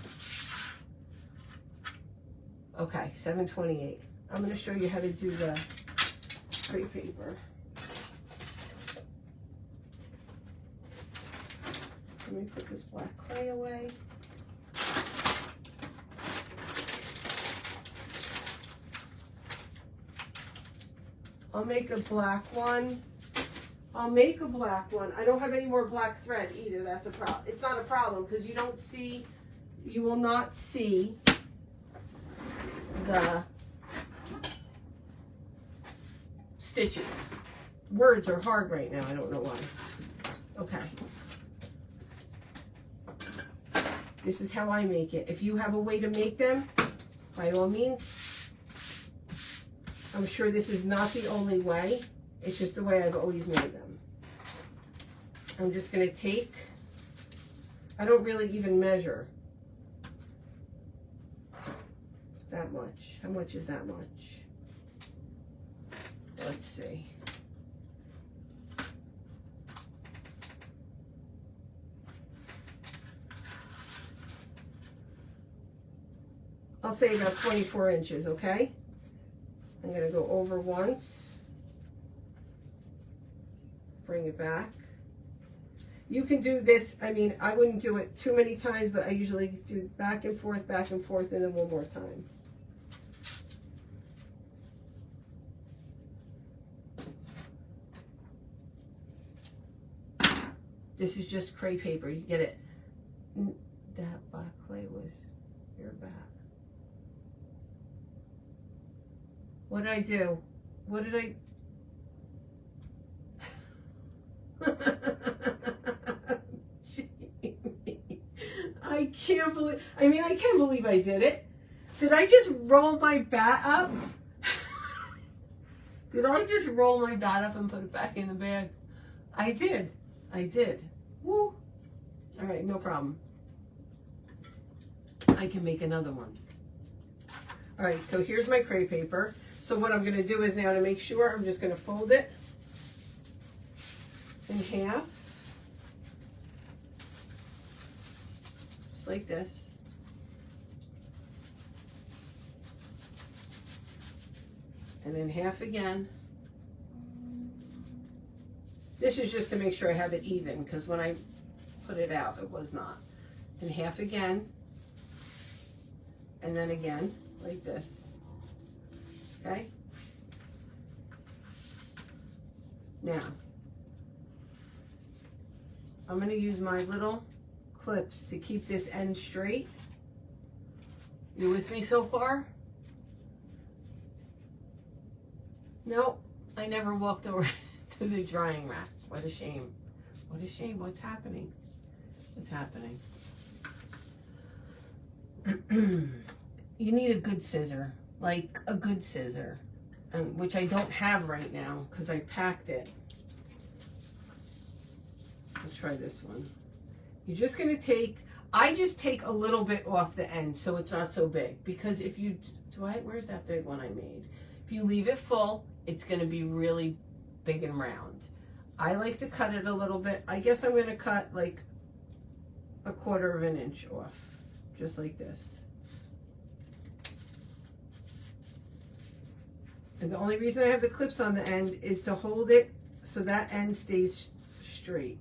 Okay, 7:28. I'm going to show you how to do the crepe paper. Let me put this black clay away. I'll make a black one. I don't have any more black thread either. That's a problem. It's not a problem because you will not see the stitches. Words are hard right now. I don't know why. Okay. This is how I make it. If you have a way to make them, by all means. I'm sure this is not the only way. It's just the way I've always made them. I'm just going to take, I don't really even measure that much. How much is that much? Let's see. I'll say about 24 inches, okay? I'm going to go over once, bring it back. You can do this, I mean, I wouldn't do it too many times, but I usually do back and forth, and then one more time. This is just crepe paper. You get it. That black clay was your bat. What did I do? What did I... Jamie, I can't believe, I mean, I can't believe I did it. Did I just roll my bat up? Did I just roll my bat up and put it back in the bag? I did. I did. Woo. All right, no problem. I can make another one. All right, so here's my crepe paper. So what I'm going to do is now, to make sure, I'm just going to fold it in half. Just like this. And then half again. This is just to make sure I have it even, because when I put it out, it was not. And half again. And then again, like this. Okay? Now, I'm going to use my little clips to keep this end straight. You with me so far? Nope, I never walked over to the drying rack. What a shame. What a shame. What's happening? What's happening? You need a good scissor, like a good scissor, which I don't have right now because I packed it. Let's try this one. You're just going to take, I just take a little bit off the end so it's not so big, because if you, where's that big one I made? If you leave it full, it's going to be really big and round. I like to cut it a little bit. I guess I'm going to cut like 1/4 inch off, just like this. And the only reason I have the clips on the end is to hold it so that end stays straight.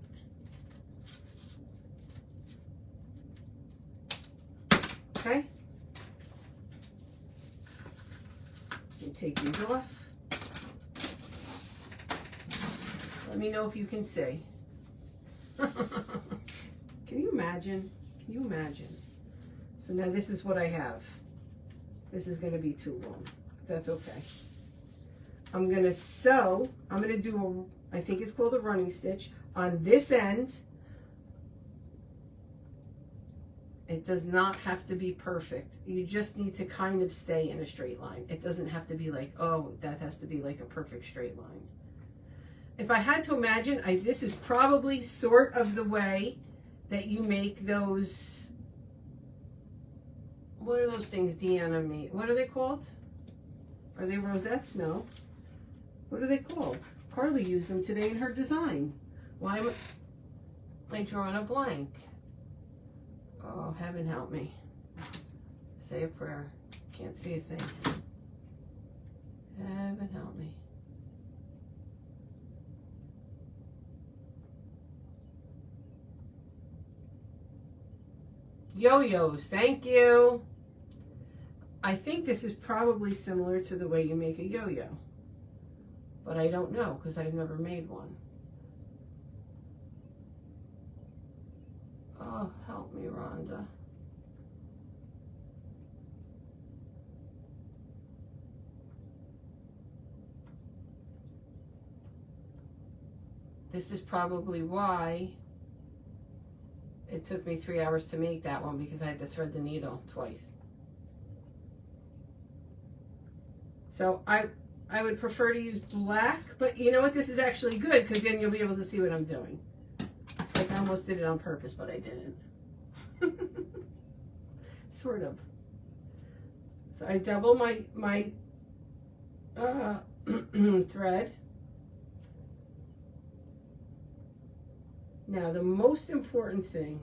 Okay? You can take these off. Let me know if you can see. Can you imagine? Can you imagine? So now this is what I have. This is going to be too long. That's okay. I'm going to sew. I'm going to do a, I think it's called a running stitch on this end. It does not have to be perfect. You just need to kind of stay in a straight line. It doesn't have to be like, oh, that has to be like a perfect straight line. If I had to imagine, this is probably sort of the way that you make those, what are those things Deanna made? What are they called? Are they rosettes? No. What are they called? Carly used them today in her design. Why am I drawing a blank? Oh, heaven help me. Say a prayer. Can't see a thing. Heaven help me. Yo-yos, thank you. I think this is probably similar to the way you make a yo-yo, but I don't know because I've never made one. Oh, help me, Rhonda. This is probably why it took me 3 hours to make that one, because I had to thread the needle twice. So I would prefer to use black, but you know what? This is actually good because then you'll be able to see what I'm doing. It's like I almost did it on purpose, but I didn't. Sort of. So I double my thread. Now, the most important thing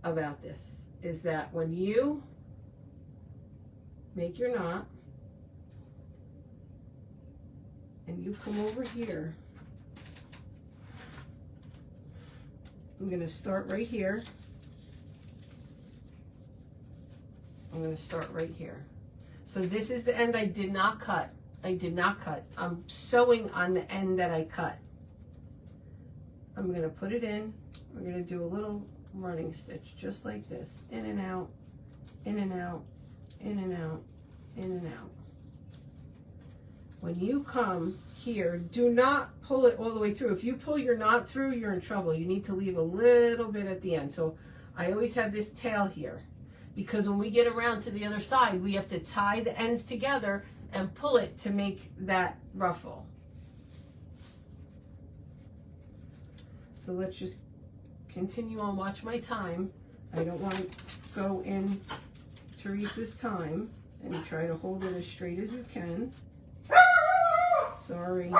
about this is that when you make your knot and you come over here, I'm going to start right here. I'm going to start right here. So this is the end I did not cut. I did not cut. I'm sewing on the end that I cut. I'm going to put it in. We're going to do a little running stitch just like this. In and out, in and out, in and out, in and out. When you come here, do not pull it all the way through. If you pull your knot through, you're in trouble. You need to leave a little bit at the end. So I always have this tail here because when we get around to the other side, we have to tie the ends together and pull it to make that ruffle. So let's just continue on, watch my time. I don't want to go in Teresa's time, and try to hold it as straight as you can. Sorry.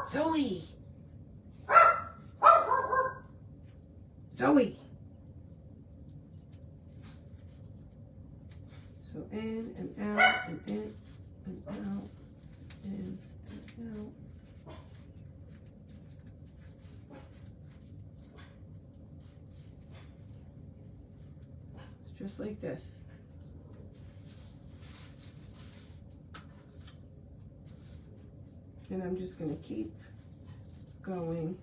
Zoe! Zoe! So in and out, and in and out, in and out. It's just like this. And I'm just going to keep going.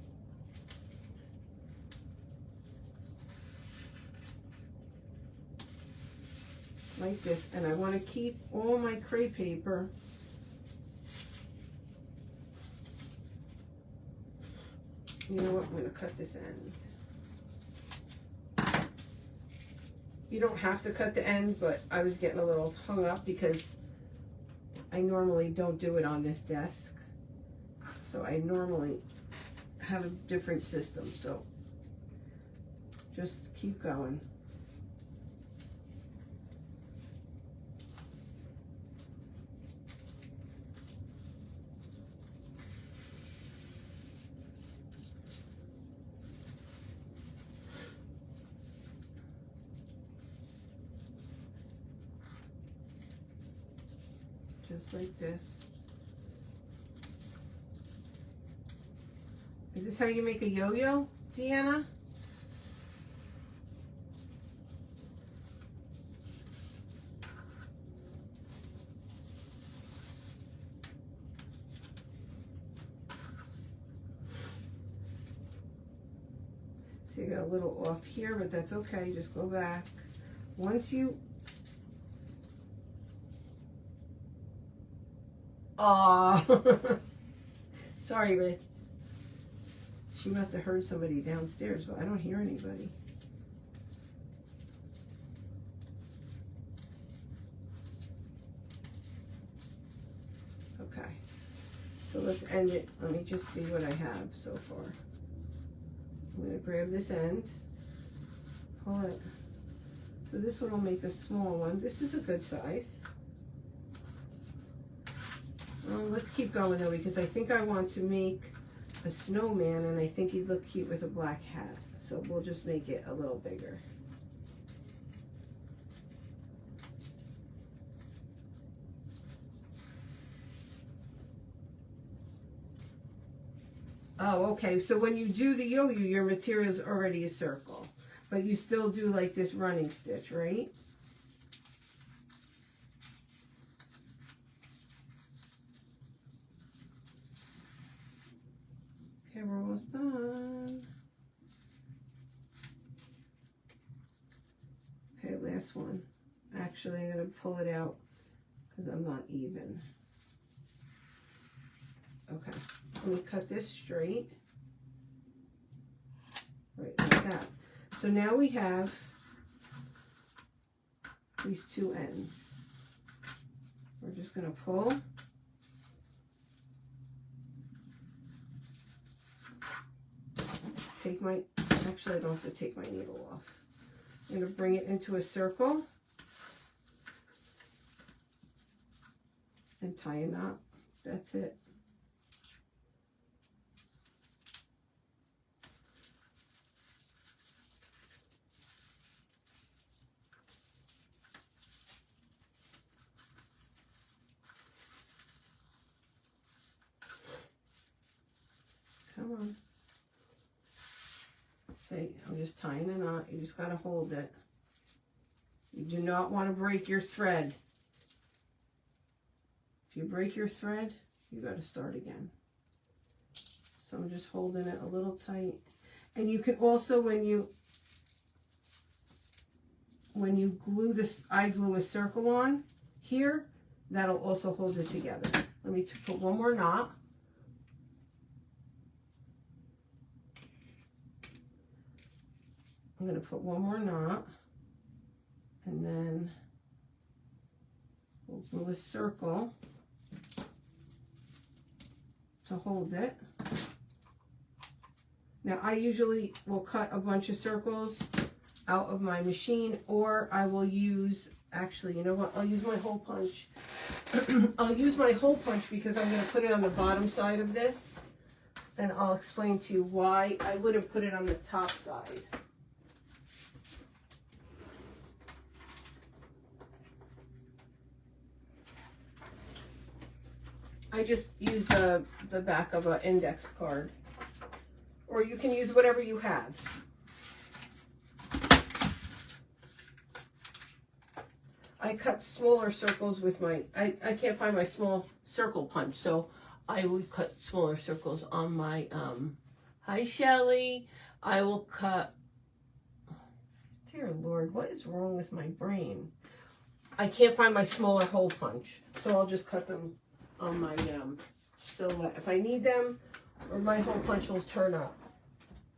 Like this, and I want to keep all my crepe paper you know what, I'm going to cut this end. You don't have to cut the end, but I was getting a little hung up because I normally don't do it on this desk. So I normally have a different system, so just keep going. Just like this. Is this how you make a yo-yo, Deanna? See, I got a little off here, but that's okay. Just go back. Once you... Aww. Sorry, Ritz. She must have heard somebody downstairs, but I don't hear anybody. Okay. So let's end it. Let me just see what I have so far. I'm going to grab this end, pull it. So this one will make a small one. This is a good size. Let's keep going though, because I think I want to make a snowman, and I think he'd look cute with a black hat. So we'll just make it a little bigger. Oh, okay. So when you do the yo-yo, your material is already a circle, but you still do like this running stitch, right? Okay, we're almost done. Okay, last one. Actually, I'm going to pull it out because I'm not even. Okay, let me cut this straight. Right, like that. So now we have these two ends. We're just going to pull. Take my, actually I don't have to take my needle off. I'm going to bring it into a circle and tie a knot. That's it. Come on. See, I'm just tying a knot. You just got to hold it. You do not want to break your thread. If you break your thread, you got to start again. So I'm just holding it a little tight. And you can also, when you glue this, I glue a circle on here, that'll also hold it together. Let me put one more knot. I'm going to put one more knot, and then we'll do a circle to hold it. Now I usually will cut a bunch of circles out of my machine, or I will use, actually, you know what, I'll use my hole punch. I'll use my hole punch because I'm going to put it on the bottom side of this, and I'll explain to you why I would have put it on the top side. I just use the back of an index card, or you can use whatever you have. I cut smaller circles with my, I can't find my small circle punch, so I would cut smaller circles on my, hi Shelly, I will cut, dear Lord, what is wrong with my brain? I can't find my smaller hole punch, so I'll just cut them on my silhouette if I need them, or my hole punch will turn up.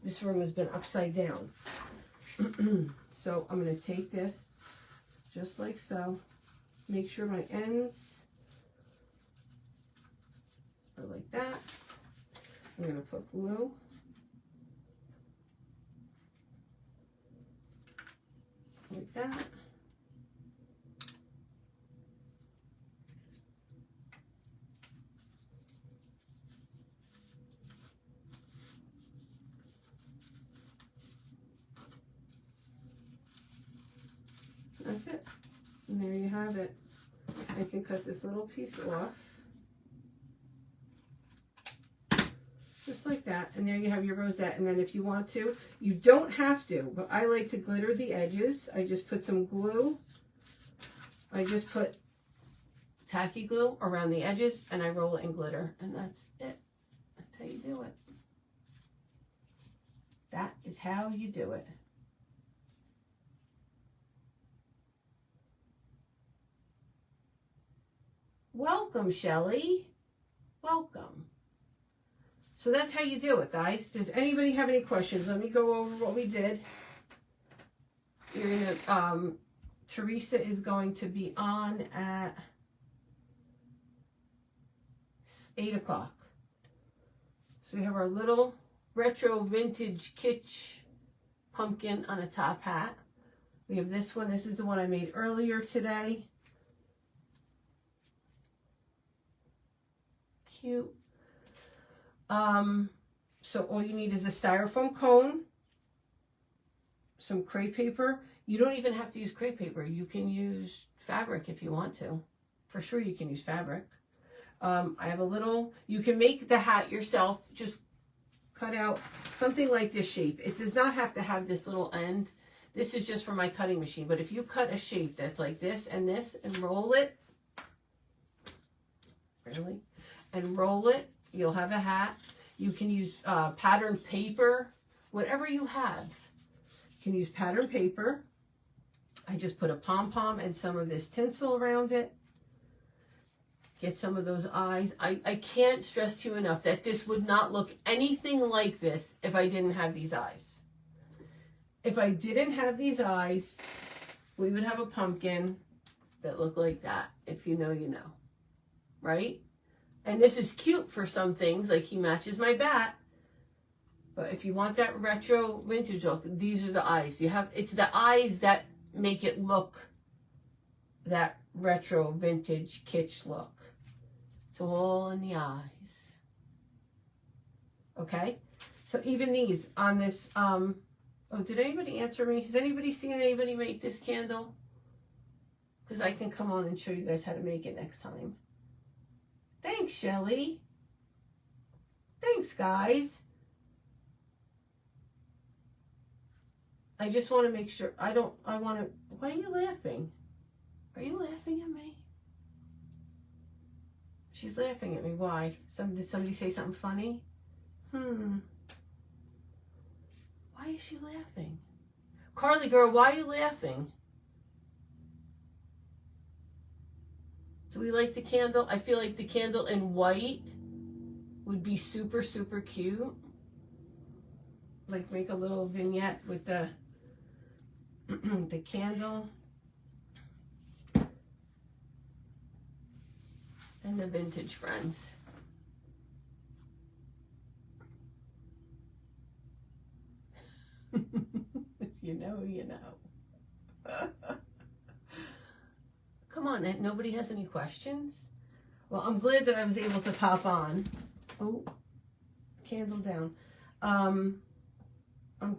This room has been upside down. So I'm going to take this just like so. Make sure my ends are like that. I'm going to put glue. Like that. That's it. And there you have it. I can cut this little piece off. Just like that. And there you have your rosette. And then if you want to, you don't have to, but I like to glitter the edges. I just put some glue. I just put tacky glue around the edges and I roll it in glitter. And that's it. That's how you do it. That is how you do it. Welcome, Shelly. Welcome. So that's how you do it, guys. Does anybody have any questions? Let me go over what we did. You're gonna, Teresa is going to be on at 8 o'clock. So we have our little retro vintage kitsch pumpkin on a top hat. We have this one. This is the one I made earlier today. Cute. So all you need is a styrofoam cone, some crepe paper. You don't even have to use crepe paper. You can use fabric if you want to. For sure you can use fabric. I have a little, you can make the hat yourself. Just cut out something like this shape. It does not have to have this little end. This is just for my cutting machine. But if you cut a shape that's like this and roll it, really, and roll it, you'll have a hat. You can use patterned paper, whatever you have. You can use patterned paper. I just put a pom-pom and some of this tinsel around it. Get some of those eyes. I can't stress to you enough that this would not look anything like this if I didn't have these eyes. If I didn't have these eyes, we would have a pumpkin that looked like that. If you know, you know. Right? And this is cute for some things, like he matches my bat. But if you want that retro vintage look, these are the eyes. It's the eyes that make it look that retro vintage kitsch look. It's all in the eyes. Okay? So even these on this, oh, did anybody answer me? Has anybody seen anybody make this candle? Because I can come on and show you guys how to make it next time. Thanks, Shelly. Thanks, guys. I just want to make sure, why are you laughing? Are you laughing at me? She's laughing at me. Why? Did somebody say something funny? Why is she laughing? Carly girl, why are you laughing? Do we like the candle? I feel like the candle in white would be super, super cute. Like make a little vignette with the the candle, and the vintage friends. If you know, you know. Come on, nobody has any questions? Well, I'm glad that I was able to pop on. Oh, candle down. I'm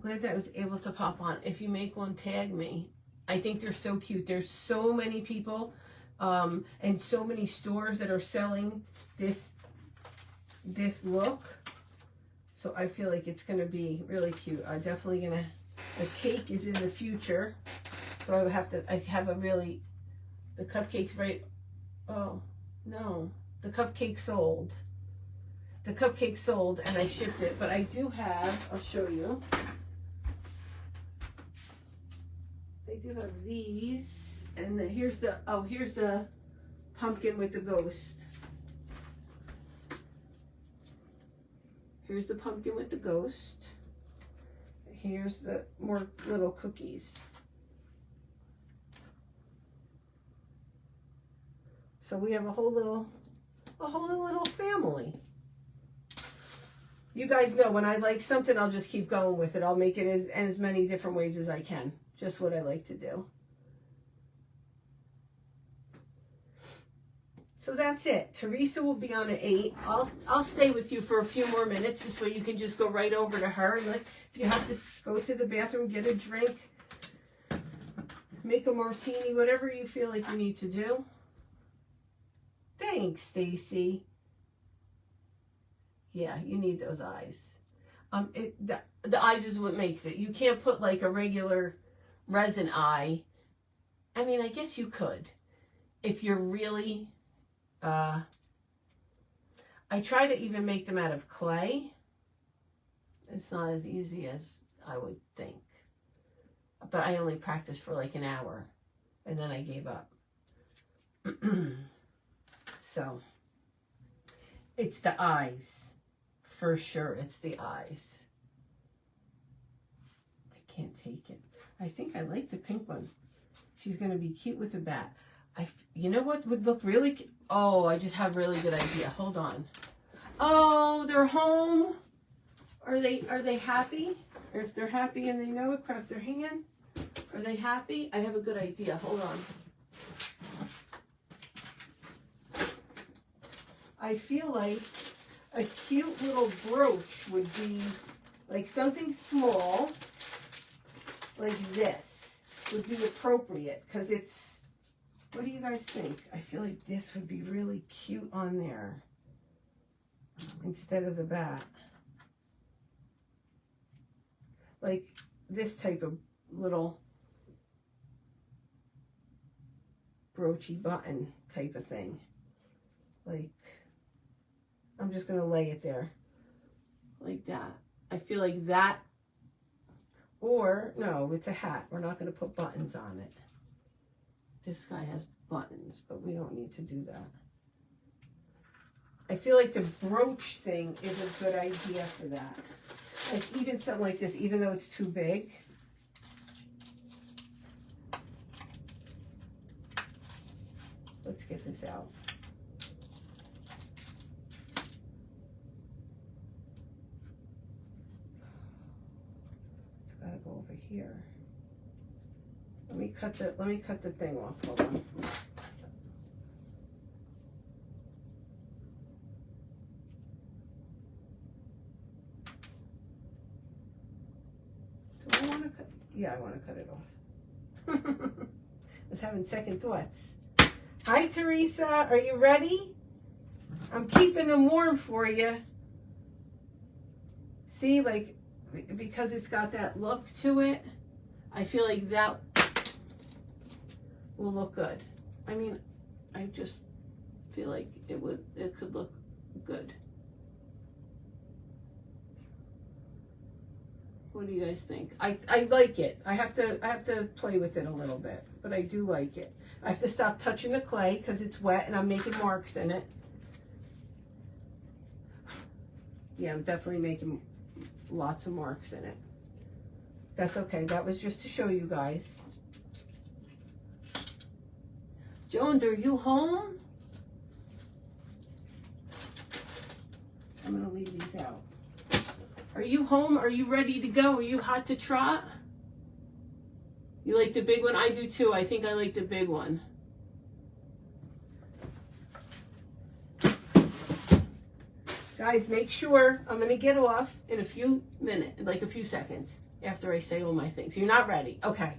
glad that I was able to pop on. If you make one, tag me. I think they're so cute. There's so many people and so many stores that are selling this look. So I feel like it's going to be really cute. I'm definitely going to, the cake is in the future. So I have a really, the cupcakes, right? Oh, no. The cupcake sold. The cupcake sold and I shipped it. But I do have, I'll show you. I do have these. And here's the pumpkin with the ghost. Here's the pumpkin with the ghost. Here's the more little cookies. So we have a whole little family. You guys know when I like something, I'll just keep going with it. I'll make it as many different ways as I can. Just what I like to do. So that's it. Teresa will be on at 8. I'll stay with you for a few more minutes. This way you can just go right over to her. Unless if you have to go to the bathroom, get a drink, make a martini, whatever you feel like you need to do. Thanks, Stacy. Yeah, you need those eyes. The eyes is what makes it. You can't put like a regular resin eye. I mean, I guess you could if you're really. I try to even make them out of clay. It's not as easy as I would think. But I only practiced for like an hour and then I gave up. So it's the eyes. For sure, it's the eyes. I can't take it. I think I like the pink one. She's going to be cute with a bat. You know what would look really cute? Oh, I just have a really good idea. Hold on. Oh, they're home. Are they happy? Or if they're happy and they know it, clap their hands. Are they happy? I have a good idea. Hold on. I feel like a cute little brooch would be like something small, like this, would be appropriate because it's, what do you guys think? I feel like this would be really cute on there instead of the bat. Like this type of little broochy button type of thing. Like, I'm just going to lay it there like that. I feel like that, or no, it's a hat. We're not going to put buttons on it. This guy has buttons, but we don't need to do that. I feel like the brooch thing is a good idea for that. Like even something like this, even though it's too big. Let's get this out. It's gotta go over here. Let me cut the thing off. Hold on. Do I want to cut? Yeah, I want to cut it off. I was having second thoughts. Hi, Teresa. Are you ready? I'm keeping them warm for you. See, like, because it's got that look to it, I feel like that will look good. I mean, I just feel like it could look good. What do you guys think? I like it. I have to play with it a little bit, but I do like it. I have to stop touching the clay because it's wet and I'm making marks in it. Yeah, I'm definitely making lots of marks in it. That's okay. That was just to show you guys. Jones, are you home? I'm going to leave these out. Are you home? Are you ready to go? Are you hot to trot? You like the big one? I do too. I think I like the big one. Guys, make sure, I'm going to get off in a few minutes, like a few seconds after I say all my things. You're not ready. Okay.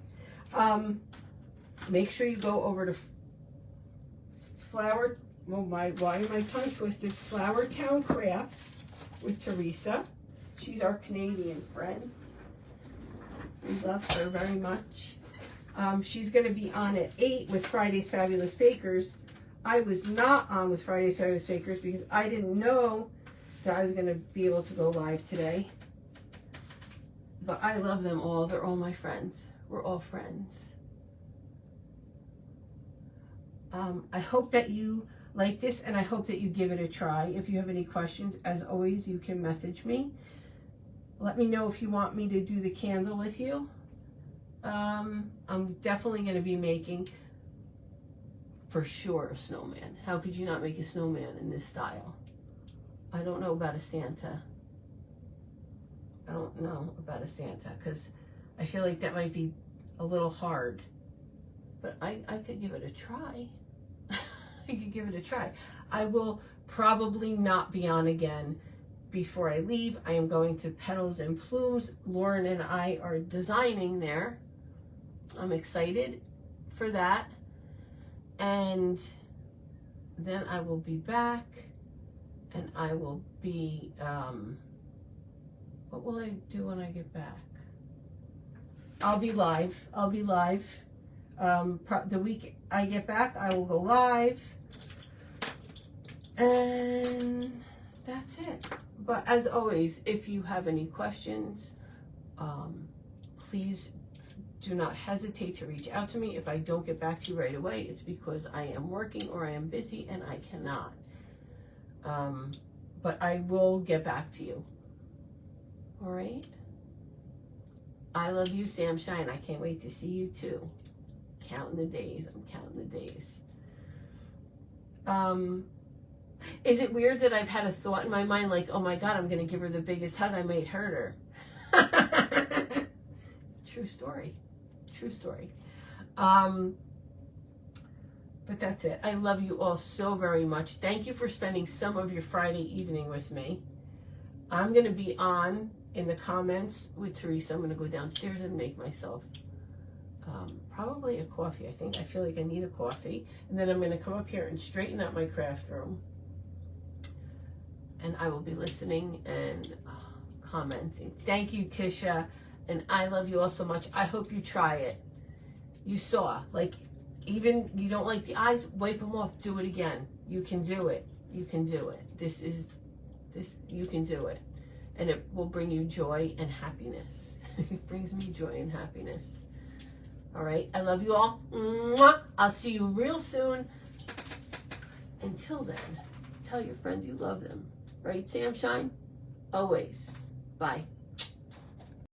Make sure you go over to Flower, oh my, why am I tongue twisted? Flower Town Crafts with Teresa. She's our Canadian friend. We love her very much. She's going to be on at 8 with Friday's Fabulous Fakers. I was not on with Friday's Fabulous Fakers because I didn't know that I was going to be able to go live today. But I love them all. They're all my friends. We're all friends. I hope that you like this, and I hope that you give it a try. If you have any questions, as always, you can message me. Let me know if you want me to do the candle with you. I'm definitely going to be making, for sure, a snowman. How could you not make a snowman in this style? I don't know about a Santa. I don't know about a Santa, because I feel like that might be a little hard. But I could give it a try. I could give it a try. I will probably not be on again before I leave. I am going to Petals and Plumes. Lauren and I are designing there. I'm excited for that. And then I will be back, and I will be, what will I do when I get back? I'll be live. I'll be live. The week I get back, I will go live. And that's it. But as always, if you have any questions, please do not hesitate to reach out to me. If I don't get back to you right away, it's because I am working or I am busy and I cannot. But I will get back to you. All right? I love you, Sam Shine. I can't wait to see you too. Counting the days. I'm counting the days. Is it weird that I've had a thought in my mind like, oh my God, I'm going to give her the biggest hug, I might hurt her? True story. True story. But that's it. I love you all so very much. Thank you for spending some of your Friday evening with me. I'm going to be on in the comments with Teresa. I'm going to go downstairs and make myself probably a coffee. I feel like I need a coffee. And then I'm going to come up here and straighten up my craft room. And I will be listening and commenting. Thank you, Tisha. And I love you all so much. I hope you try it. You saw, like, even you don't like the eyes, wipe them off, do it again. You can do it. You can do it. You can do it. And it will bring you joy and happiness. It brings me joy and happiness. All right. I love you all. Mwah. I'll see you real soon. Until then, tell your friends you love them. Right, Sam Shine? Always. Bye.